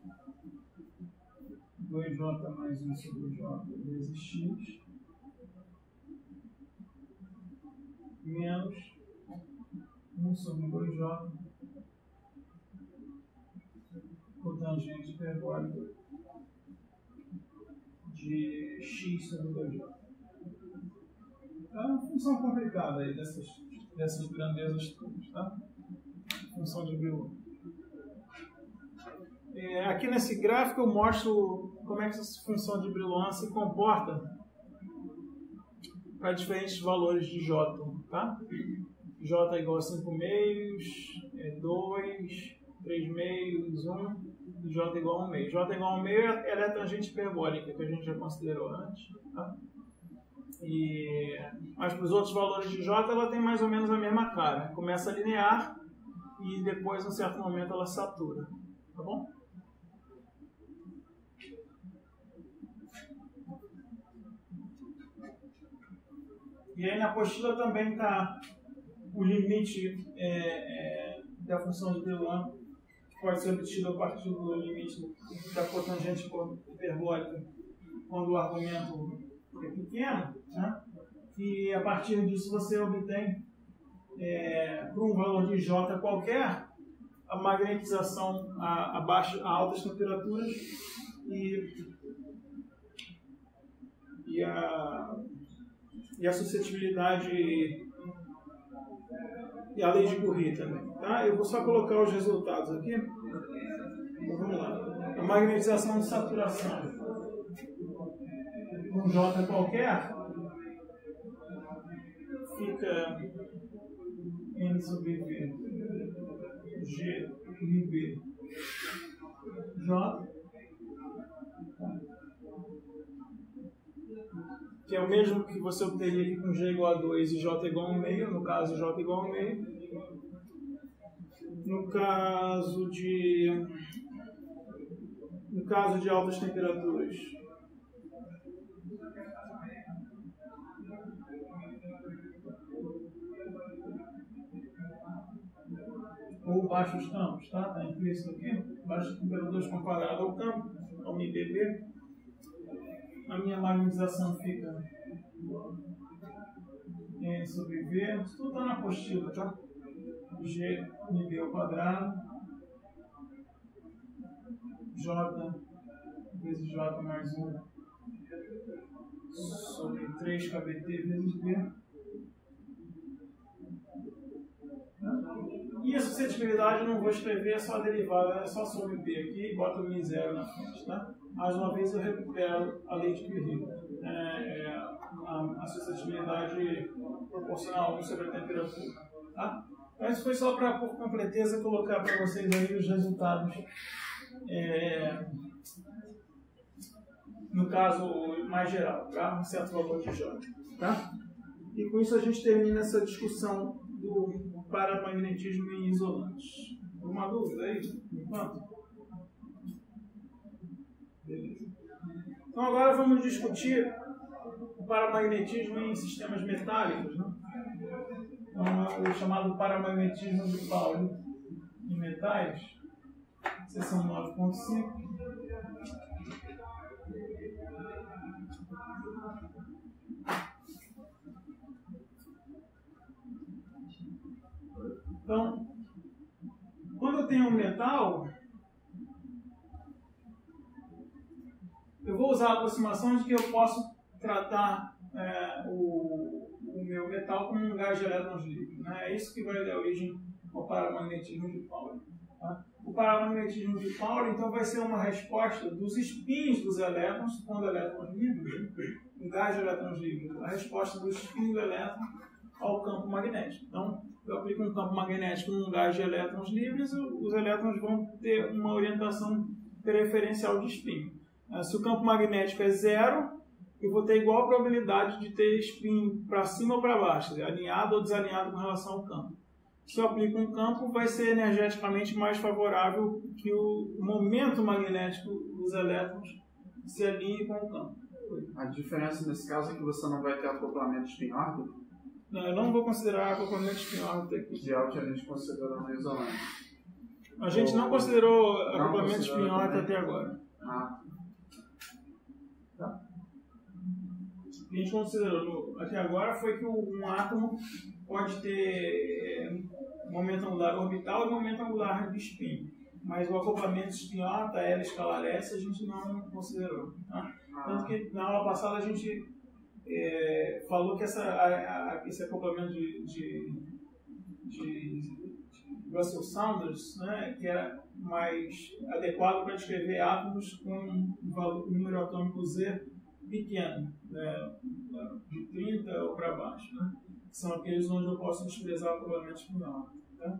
2J mais 1 sobre J vezes x menos 1 sobre 2J cotangente hiperbólica de x sobre 2J. É uma função complicada aí dessas grandezas todas, tá? Função de Brillouin. Aqui nesse gráfico eu mostro como é que essa função de Brillouin se comporta para diferentes valores de J, tá? J é igual a 5 meios, 2, 3 meios, 1, e J é igual a 1 meio. J é igual a 1 meio ela é a tangente hiperbólica, que a gente já considerou antes, tá? Mas para os outros valores de J ela tem mais ou menos a mesma cara. Começa linear e depois, em um certo momento, ela satura. Tá bom? E aí na apostila também está o limite da função de Brillouin, que pode ser obtido a partir do limite da cotangente hiperbólica quando o argumento é pequeno, né? E a partir disso você obtém, por um valor de J qualquer, a magnetização a altas temperaturas e a suscetibilidade e a lei de Curie também. Tá? Eu vou só colocar os resultados aqui. Então, vamos lá. A magnetização de saturação com J qualquer fica N sobre V G B J, que é o mesmo que você obteria aqui com G igual a 2 e J igual a 1 meio, no caso J igual a 1 meio. No caso de altas temperaturas, ou baixos campos, tá? Está implícito aqui, baixas temperaturas comparadas ao campo, ao MBB. A minha magnetização fica N sobre V, isso tudo está na apostila, tá? G MB ao quadrado, J vezes J mais 1 sobre 3 KBT vezes B. E a suscetibilidade eu não vou escrever, é só a derivada, é só sobre B aqui e boto o μ0 na frente, tá? Mais uma vez eu recupero a lei de Curie. A suscetibilidade proporcional a 1 sobre a temperatura, tá? Mas foi só para, por completeza, colocar para vocês aí os resultados. No caso mais geral, tá? Um certo valor de J, tá? E com isso a gente termina essa discussão do paramagnetismo em isolantes. Alguma dúvida aí? Enquanto? Beleza. Então agora vamos discutir o paramagnetismo em sistemas metálicos, né? Então, o chamado paramagnetismo de Pauli em metais, seção 9.5. Então, quando eu tenho um metal, eu vou usar a aproximação de que eu posso tratar o meu metal como um gás de elétrons livres, né? É isso que vai dar origem ao paramagnetismo de Pauli. Tá? O paramagnetismo de Pauli, então, vai ser uma resposta dos spins dos elétrons, quando elétrons livres, um gás de elétrons livres, a resposta dos spins do elétron ao campo magnético. Então, eu aplico um campo magnético num gás de elétrons livres, os elétrons vão ter uma orientação preferencial de spin. Se o campo magnético é zero, eu vou ter igual probabilidade de ter spin para cima ou para baixo, alinhado ou desalinhado com relação ao campo. Se eu aplico um campo, vai ser energeticamente mais favorável que o momento magnético dos elétrons se alinhe com o campo. A diferença nesse caso é que você não vai ter acoplamento spin-órbita? Não, eu não vou considerar acoplamento spin-órbita aqui. Que é o que a gente considerou no isolante. A gente não considerou acoplamento spin-órbita até agora. Ah. Tá? O que a gente considerou até agora foi que um átomo pode ter momento angular orbital e momento angular de spin. Mas o acoplamento spin-órbita, L escalar S, a gente não considerou. Tá? Tanto que na aula passada a gente falou que esse acoplamento de Russell Saunders, né, que era mais adequado para descrever átomos com um número atômico Z pequeno, né, de 30 ou para baixo. Né? São aqueles onde eu posso desprezar o acoplamento spin-órbita. Tá?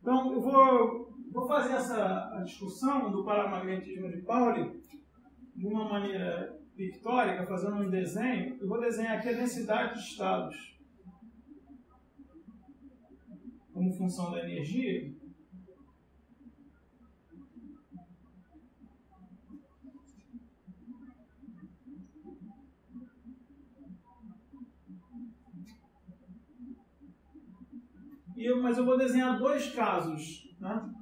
Então, eu vou fazer essa discussão do paramagnetismo de Pauli de uma maneira pictórica, fazendo um desenho. Eu vou desenhar aqui a densidade de estados como função da energia. Mas eu vou desenhar dois casos. Né?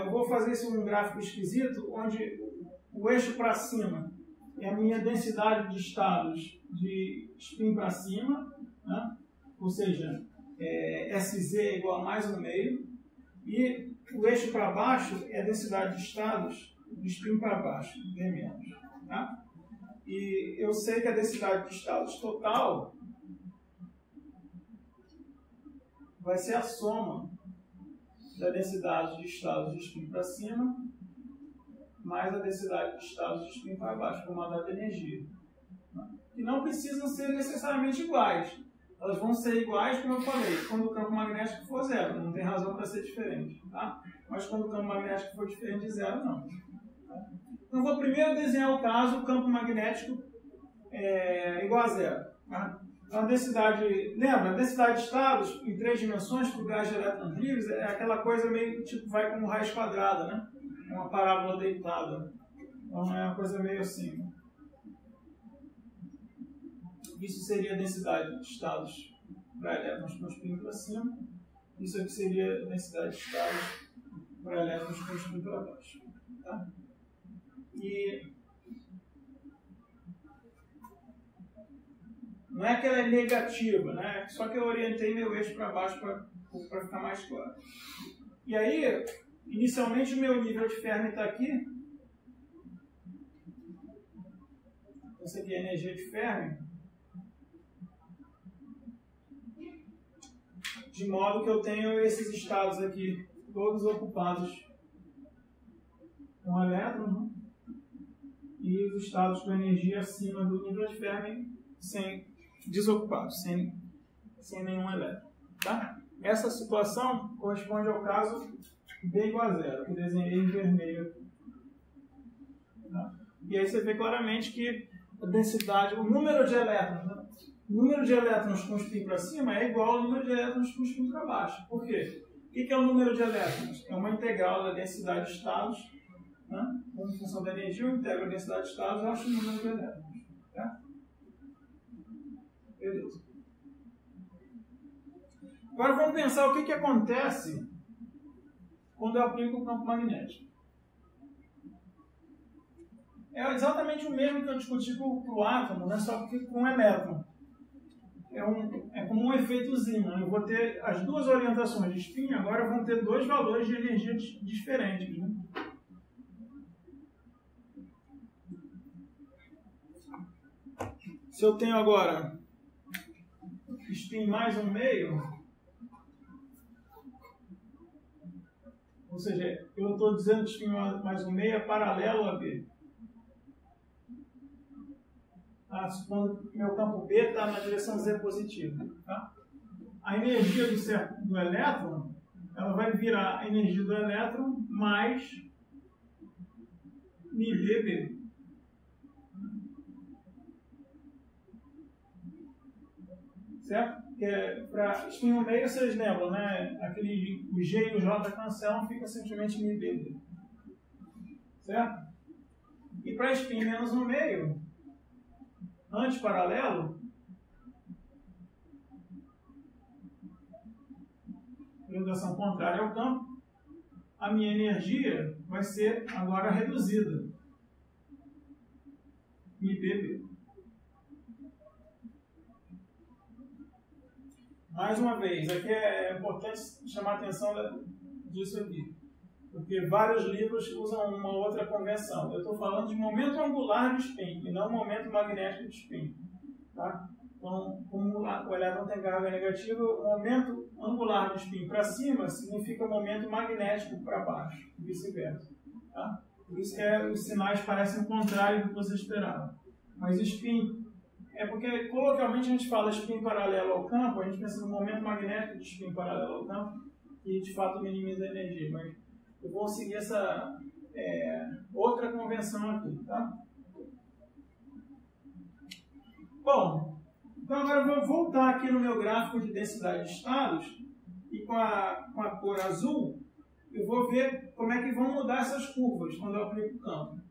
Eu vou fazer um gráfico esquisito, onde o eixo para cima é a minha densidade de estados de spin para cima, né? Ou seja, SZ é igual a mais 1,5, e o eixo para baixo é a densidade de estados de spin para baixo, V-. Tá? E eu sei que a densidade de estados total vai ser a soma da densidade de estados de spin para cima mais a densidade de estados de spin para baixo, por uma dada energia. E não precisam ser necessariamente iguais. Elas vão ser iguais, como eu falei, quando o campo magnético for zero. Não tem razão para ser diferente. Tá? Mas quando o campo magnético for diferente de zero, não. Tá? Então, vou primeiro desenhar o caso, o campo magnético igual a zero. Tá? Então, a densidade, lembra, a densidade de estados em 3 dimensões para o gás de elétrons livres é aquela coisa meio tipo, vai como raiz quadrada, né? Uma parábola deitada. Então é uma coisa meio assim. Isso seria a densidade de estados para elétrons com spin para cima. Isso aqui seria a densidade de estados para elétrons com spin para baixo. Tá? E não é que ela é negativa, né? Só que eu orientei meu eixo para baixo para ficar mais claro. E aí, inicialmente, o meu nível de Fermi está aqui. Essa aqui é a energia de Fermi. De modo que eu tenho esses estados aqui, todos ocupados com elétrons, né? E os estados com energia acima do nível de Fermi desocupados, sem nenhum elétron. Tá? Essa situação corresponde ao caso B igual a zero, que eu desenhei em vermelho aqui. Tá? E aí você vê claramente que a densidade, o número de elétrons, né? O número de elétrons com spin para cima é igual ao número de elétrons com spin para baixo. Por quê? O que é o número de elétrons? É uma integral da densidade de estados, né? Como função da energia, eu integro a densidade de estados e acho o número de elétrons. Tá? Beleza. Agora vamos pensar o que acontece quando eu aplico o campo magnético. É exatamente o mesmo que eu discuti com o átomo, né? Só que com o elétron. É como um efeitozinho. Né? Eu vou ter as duas orientações de spin, agora vão ter dois valores de energia diferentes. Né? Se eu tenho agora spin mais um meio, ou seja, eu estou dizendo que spin mais um meio é paralelo a B. Tá? Supondo que meu campo B está na direção Z positiva. Tá? A energia do elétron, ela vai virar a energia do elétron mais μBB. Certo? Para spin no meio, vocês lembram, né? O G e o J cancelam, fica simplesmente μBB. Certo? E para spin menos no meio, antiparalelo, orientação contrária ao campo, a minha energia vai ser agora reduzida. μBB. Mais uma vez, aqui é importante chamar a atenção disso aqui, porque vários livros usam uma outra convenção. Eu estou falando de momento angular de spin, e não momento magnético de spin. Tá? Então, como o elétron tem carga negativa, o momento angular de spin para cima significa momento magnético para baixo, e vice-versa. Tá? Por isso que os sinais parecem o contrário do que você esperava. Mas spin... É porque, coloquialmente, a gente fala spin paralelo ao campo, a gente pensa no momento magnético de spin paralelo ao campo, que de fato minimiza a energia. Mas eu vou seguir essa outra convenção aqui. Tá? Bom, então agora eu vou voltar aqui no meu gráfico de densidade de estados, e com a cor azul, eu vou ver como é que vão mudar essas curvas quando eu aplico o campo.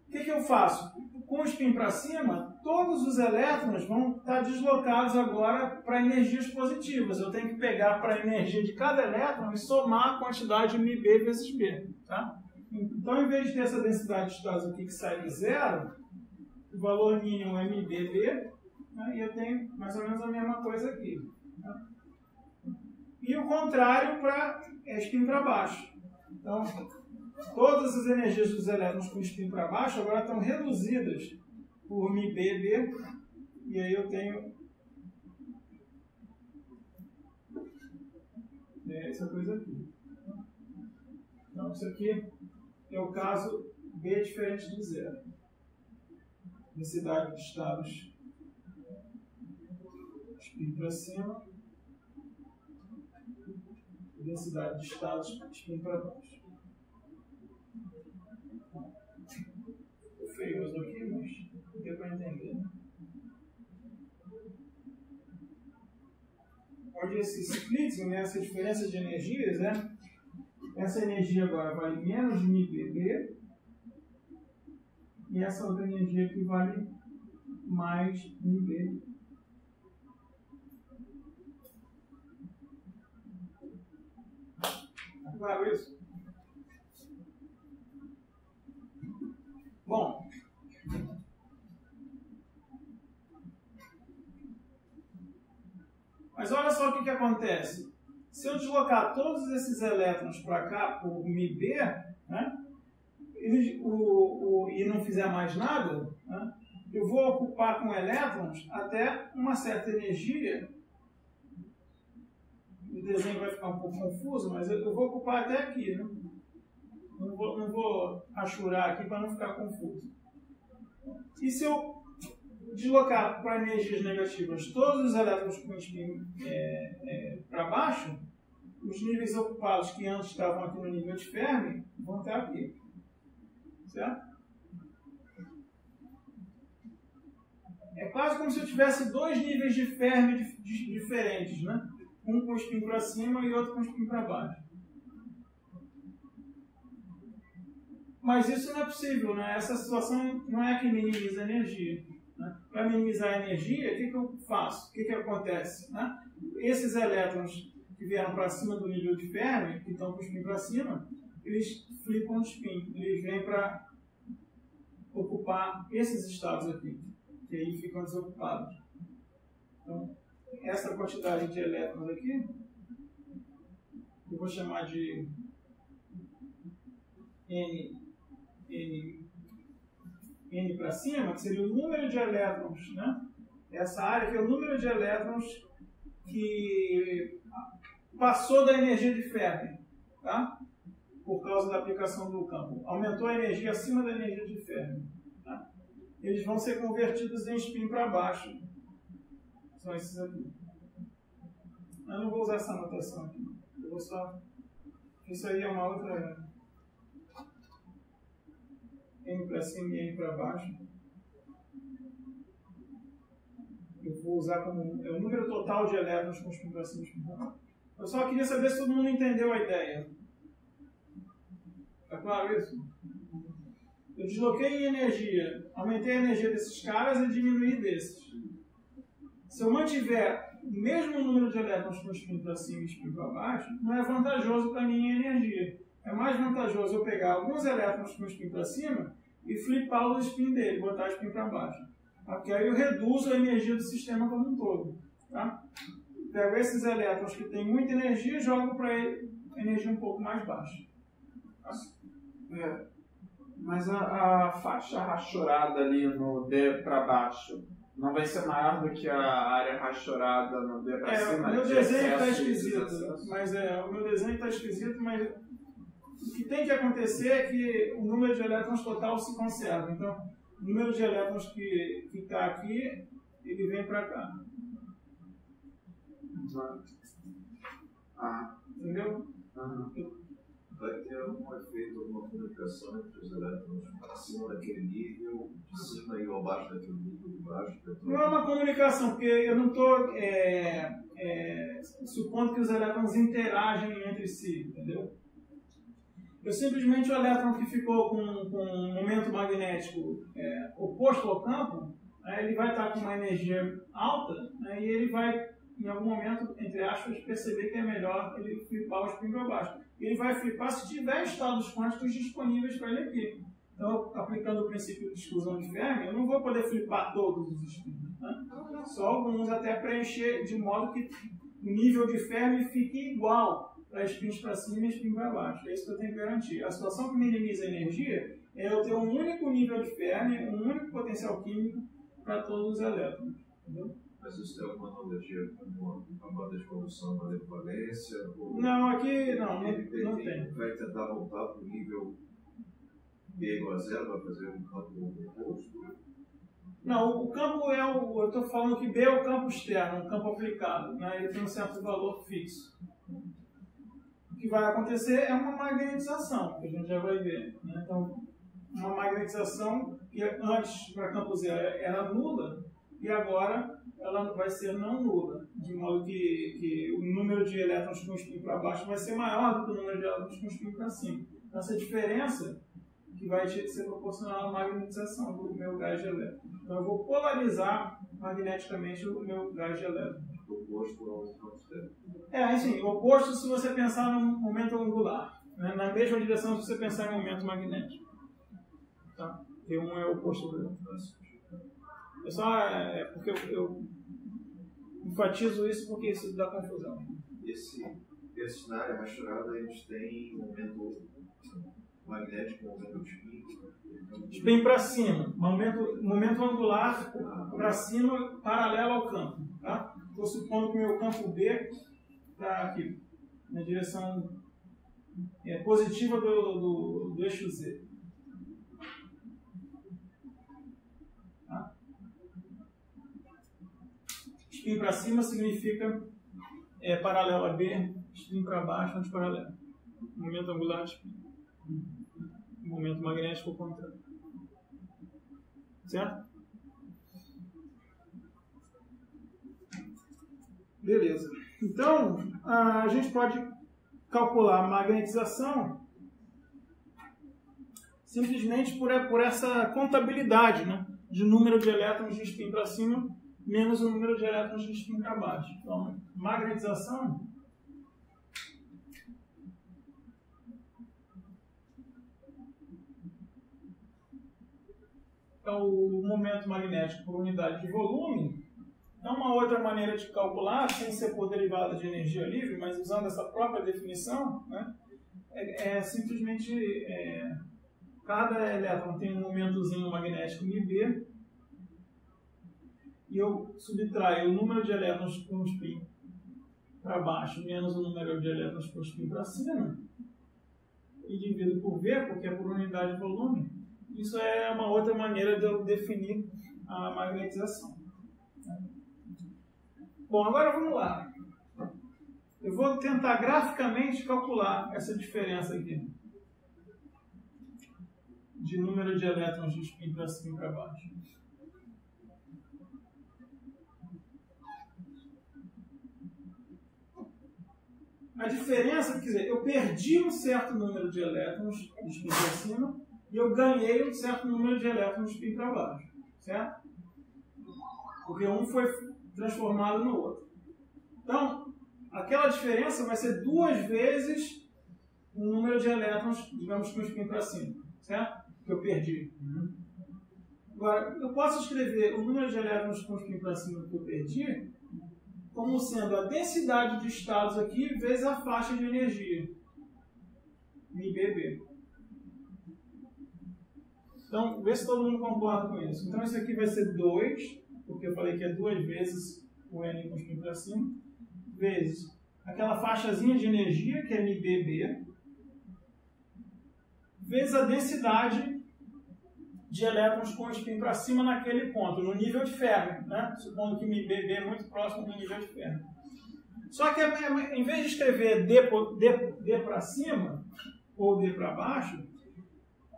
O que eu faço? Com o spin para cima, todos os elétrons vão estar deslocados agora para energias positivas. Eu tenho que pegar para a energia de cada elétron e somar a quantidade de μB vezes B. Tá? Então, em vez de ter essa densidade de estados aqui que sai de zero, o valor mínimo é μBB, né? E eu tenho mais ou menos a mesma coisa aqui. Tá? E o contrário para spin para baixo. Então, todas as energias dos elétrons com spin para baixo agora estão reduzidas por μBB, e aí eu tenho essa coisa aqui. Então, isso aqui é o caso B diferente de zero. Densidade de estados spin para cima, e densidade de estados spin para baixo. Feioso aqui, mas deu para entender. Né? Onde esse splitting, né, essa diferença de energias, né, essa energia agora vale menos de μBB, e essa outra energia aqui vale mais MB. Tá claro isso? Bom, mas olha só o que acontece. Se eu deslocar todos esses elétrons para cá, por MB, né, e não fizer mais nada, né, eu vou ocupar com elétrons até uma certa energia. O desenho vai ficar um pouco confuso, mas eu vou ocupar até aqui. Né? Não vou achurar aqui para não ficar confuso. E se eu deslocar para energias negativas todos os elétrons com spin para baixo, os níveis ocupados que antes estavam aqui no nível de Fermi vão estar aqui. Certo? É quase como se eu tivesse dois níveis de Fermi diferentes, né? Um com spin para cima e outro com spin para baixo. Mas isso não é possível, né? Essa situação não é que minimiza a energia. Né? Para minimizar a energia, o que eu faço? O que acontece? Né? Esses elétrons que vieram para cima do nível de Fermi, que estão com o spin para cima, eles flipam de spin. Eles vêm para ocupar esses estados aqui, que aí ficam desocupados. Então, essa quantidade de elétrons aqui, eu vou chamar de N para cima, que seria o número de elétrons, né? Essa área que é o número de elétrons que passou da energia de Fermi, tá? Por causa da aplicação do campo. Aumentou a energia acima da energia de Fermi. Tá? Eles vão ser convertidos em spin para baixo. São esses aqui. Eu não vou usar essa anotação aqui. Eu vou só... Isso aí é uma outra... N para cima e N para baixo. Eu vou usar como o número total de elétrons com spin para cima e spin para baixo. Eu só queria saber se todo mundo entendeu a ideia. Está claro isso? Eu desloquei em energia, aumentei a energia desses caras e diminuí desses. Se eu mantiver o mesmo número de elétrons com spin para cima e spin para baixo, não é vantajoso para a minha energia. É mais vantajoso eu pegar alguns elétrons com spin para cima e flipar o spin dele, botar spin para baixo. Porque aí eu reduzo a energia do sistema como um todo. Tá? Pego esses elétrons que têm muita energia e jogo para energia um pouco mais baixa. Tá? Mas a faixa rachurada ali no D para baixo não vai ser maior do que a área rachurada no D para cima? O meu desenho está esquisito, mas o meu desenho está esquisito, mas o que tem que acontecer é que o número de elétrons total se conserva. Então, o número de elétrons que está aqui, ele vem para cá. Entendeu? Vai ter algum efeito, alguma comunicação entre os elétrons acima daquele nível, de cima e abaixo daquele nível, de baixo? Não é uma comunicação, porque eu não estou supondo que os elétrons interagem entre si, entendeu? Eu simplesmente o elétron que ficou com um momento magnético oposto ao campo, ele vai estar com uma energia alta, e ele vai, em algum momento, entre aspas, perceber que é melhor ele flipar o spin para baixo. Ele vai flipar se tiver estados quânticos disponíveis para ele aqui. Então, aplicando o princípio de exclusão de Fermi, eu não vou poder flipar todos os spins. Né? Só alguns até preencher de modo que o nível de Fermi fique igual para spins para cima e spin para baixo. É isso que eu tenho que garantir. A situação que minimiza a energia é eu ter um único nível de Fermi, um único potencial químico para todos os elétrons. Entendeu? Mas isso tem alguma analogia com a banda de condução da equivalência? Não, aqui não tem. Vai tentar voltar para o nível B igual a zero, vai fazer um campo oposto? Não, o campo eu estou falando que B é o campo externo, um campo aplicado. Né? Ele tem um certo valor fixo. O que vai acontecer é uma magnetização, que a gente já vai ver. Né? Então, uma magnetização que antes, para campo zero, era nula, e agora ela vai ser não nula, de modo que o número de elétrons com spin para baixo vai ser maior do que o número de elétrons com spin para cima. Essa diferença que vai ser proporcional à magnetização do meu gás de elétrons. Então eu vou polarizar magneticamente o meu gás de elétron. O oposto ao oposto. Assim, o oposto se você pensar num momento angular. Né? Na mesma direção se você pensar em momento magnético. Tá? Porque um é o oposto do outro. É só porque eu enfatizo isso porque isso dá confusão. Esse na área rachurada a gente tem um momento magnético, um momento de spin. Spin para cima, momento angular para cima, paralelo ao campo. Tá? Estou supondo que o meu campo B está aqui, na direção positiva do eixo Z. Tá? Spin para cima significa paralelo a B, spin para baixo, antiparalelo. Momento angular, spin. Momento magnético, ao contrário. Certo? Beleza. Então, a gente pode calcular a magnetização simplesmente por essa contabilidade, né, de número de elétrons de spin para cima menos o número de elétrons de spin para baixo. Então, magnetização é o momento magnético por unidade de volume. Então, uma outra maneira de calcular, sem ser por derivada de energia livre, mas usando essa própria definição, né, simplesmente cada elétron tem um momentozinho magnético MB, e eu subtraio o número de elétrons com spin para baixo menos o número de elétrons com spin para cima, e divido por V, porque é por unidade de volume. Isso é uma outra maneira de eu definir a magnetização. Bom, agora vamos lá. Eu vou tentar graficamente calcular essa diferença aqui de número de elétrons de spin para cima e para baixo. A diferença, quer dizer, eu perdi um certo número de elétrons de spin para cima e eu ganhei um certo número de elétrons de spin para baixo, certo? Porque um foi transformado no outro. Então, aquela diferença vai ser 2 vezes o número de elétrons, digamos, com spin para cima, certo? Que eu perdi. Agora, eu posso escrever o número de elétrons com spin para cima que eu perdi como sendo a densidade de estados aqui vezes a faixa de energia, MBB. Então, vê se todo mundo concorda com isso. Então, isso aqui vai ser 2, porque eu falei que é 2 vezes o N com spin para cima, vezes aquela faixazinha de energia, que é MBB, vezes a densidade de elétrons com spin para cima naquele ponto, no nível de Fermi, né? Supondo que MBB é muito próximo do nível de Fermi. Só que, em vez de escrever D para cima, ou D para baixo,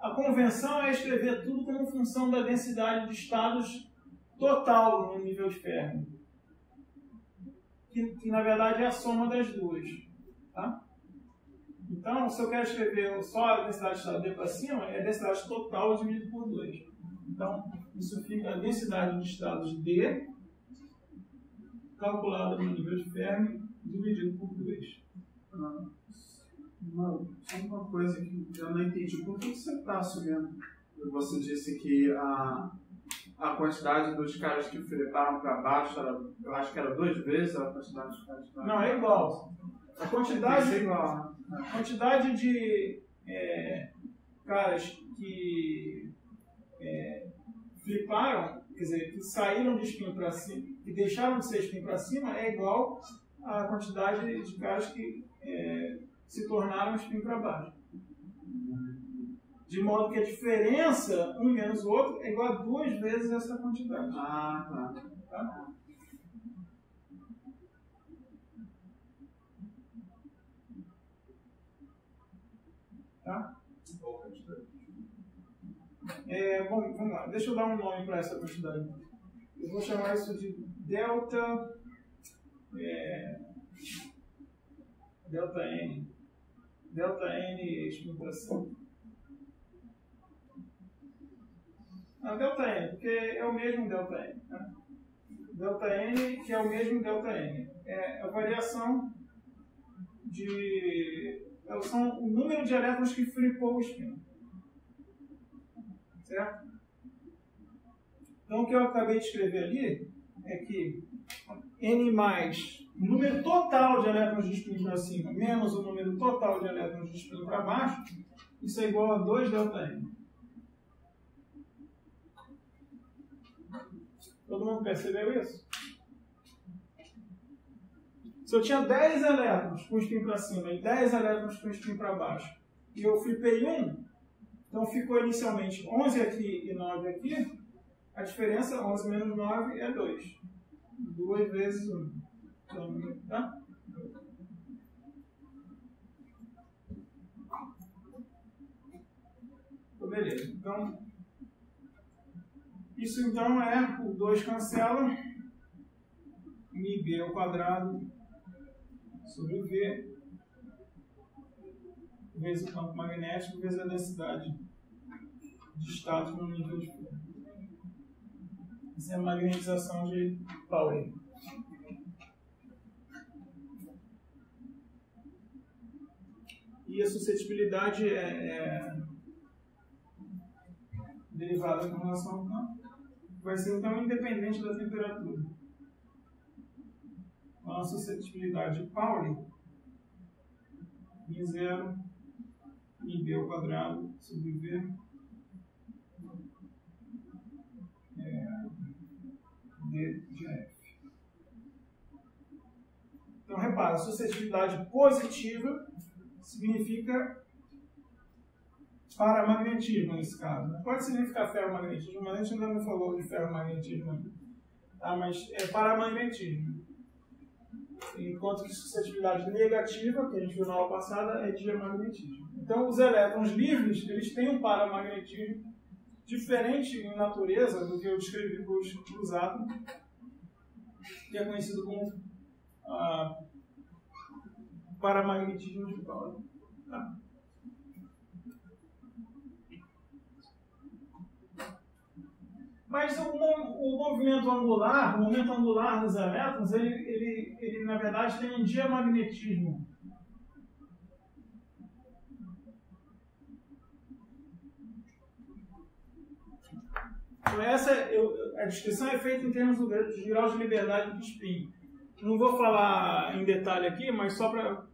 a convenção é escrever tudo como função da densidade de estados total no nível de Fermi. Que na verdade é a soma das duas. Tá? Então, se eu quero escrever só a densidade de estado D para cima, é a densidade total dividido por 2. Então, isso fica a densidade de estados D, calculada no nível de Fermi, dividido por 2. Só uma coisa que eu não entendi. Por que você está assumindo? Você disse que a quantidade dos caras que fretaram para baixo, eu acho que era 2 vezes a quantidade dos caras que Não, é igual. A quantidade de caras que fliparam, quer dizer, que saíram de spin para cima, que deixaram de ser spin para cima, é igual à quantidade de caras que se tornaram spin para baixo. De modo que a diferença, um menos o outro, é igual a 2 vezes essa quantidade. Ah, Tá? Tá? Vamos lá, deixa eu dar um nome para essa quantidade. Eu vou chamar isso de delta N. Delta N spin para cima. Não, ΔN, porque é o mesmo ΔN. Né? ΔN, que é o mesmo ΔN. É a variação são o número de elétrons que flipou o spin. Certo? Então, o que eu acabei de escrever ali é que N mais o número total de elétrons de spin para cima menos o número total de elétrons de spin para baixo, isso é igual a 2ΔN. Todo mundo percebeu isso? Se eu tinha 10 elétrons com spin para cima e 10 elétrons com spin para baixo, e eu flipei 1, então ficou inicialmente 11 aqui e 9 aqui, a diferença, 11 menos 9, é 2. 2 vezes 1. Então, tá? Então, beleza. Então, isso então é o 2 cancela, μB ao quadrado sobre V vezes o campo magnético vezes a densidade de status no nível de fluxo. Essa é a magnetização de Pauli. E a suscetibilidade é derivada com relação ao campo. Vai ser então independente da temperatura. Então a suscetibilidade de Pauli I0 μB ao quadrado sobre V D de F. Então repara, suscetibilidade positiva significa paramagnetismo nesse caso. Pode significar ferromagnetismo, mas a gente ainda não falou de ferromagnetismo. Tá? Mas é paramagnetismo. Enquanto que suscetibilidade negativa, que a gente viu na aula passada, é diamagnetismo. Então os elétrons livres, eles têm um paramagnetismo diferente em natureza do que eu descrevi para os átomos, que é conhecido como paramagnetismo de Pauli. Tá? Mas o movimento angular dos elétrons, ele na verdade tem um diamagnetismo. Então a descrição é feita em termos de grau de liberdade do spin. Não vou falar em detalhe aqui, mas só para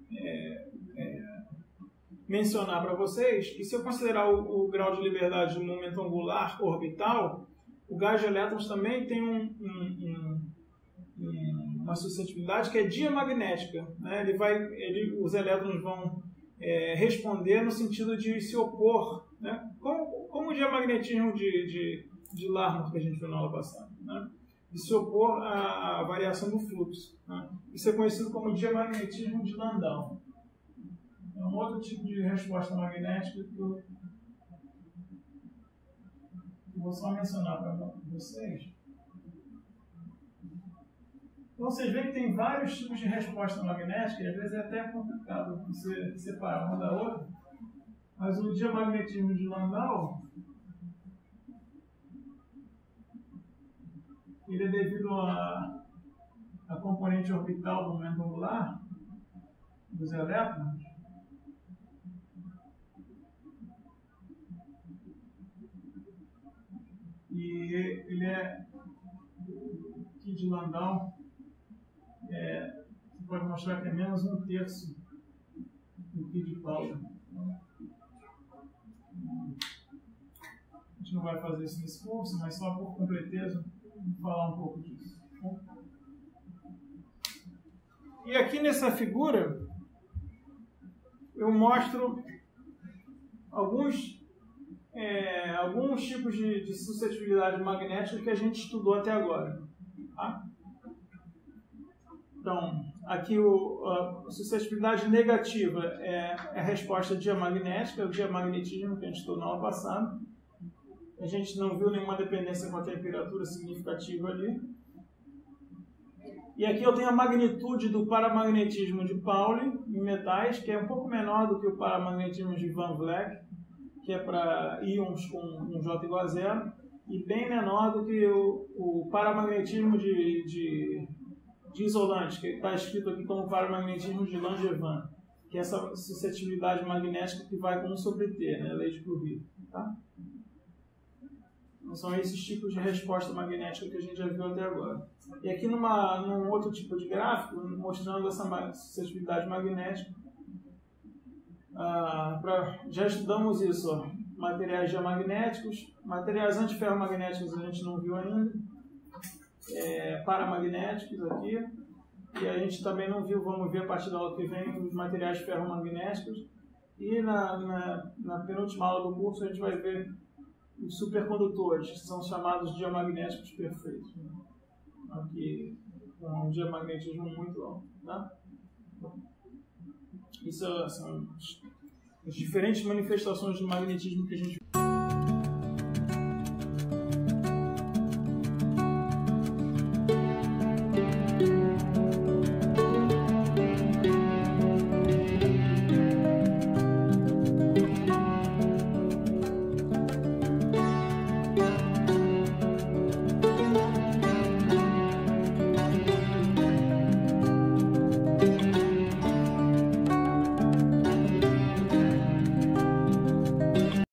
mencionar para vocês que se eu considerar o grau de liberdade do momento angular orbital, o gás de elétrons também tem uma suscetibilidade que é diamagnética. Né? Os elétrons vão responder no sentido de se opor, né? como o diamagnetismo de Larmor que a gente viu na aula passada, né? De se opor à variação do fluxo. Né? Isso é conhecido como diamagnetismo de Landau. É um outro tipo de resposta magnética que eu vou só mencionar para vocês. Então vocês veem que tem vários tipos de resposta magnética e às vezes é até complicado você separar uma da outra. Mas o diamagnetismo de Landau, ele é devido à componente orbital do momento angular dos elétrons. E ele aqui de Landau, você pode mostrar que é menos 1/3 do que de Pauli. A gente não vai fazer isso nesse curso, mas só por completeza, vou falar um pouco disso. E aqui nessa figura, eu mostro alguns tipos de suscetibilidade magnética que a gente estudou até agora. Tá? Então, aqui a suscetibilidade negativa é a resposta diamagnética, o diamagnetismo que a gente estudou na aula passada. A gente não viu nenhuma dependência com a temperatura significativa ali. E aqui eu tenho a magnitude do paramagnetismo de Pauli em metais, que é um pouco menor do que o paramagnetismo de Van Vleck, que é para íons com um J igual a 0. e bem menor do que o paramagnetismo de isolante, que está escrito aqui como paramagnetismo de Langevin, que é essa suscetibilidade magnética que vai com 1 sobre T, né, lei de Curie. Tá? Então, são esses tipos de resposta magnética que a gente já viu até agora. E aqui num outro tipo de gráfico, mostrando essa suscetibilidade magnética, já estudamos isso, ó, materiais diamagnéticos, materiais antiferromagnéticos a gente não viu ainda, paramagnéticos aqui, e a gente também não viu, vamos ver a partir da aula que vem, os materiais ferromagnéticos, e na penúltima aula do curso a gente vai ver os supercondutores, que são chamados diamagnéticos perfeitos, né? Aqui, com um diamagnetismo muito alto. Tá? Isso são as diferentes manifestações de magnetismo que a gente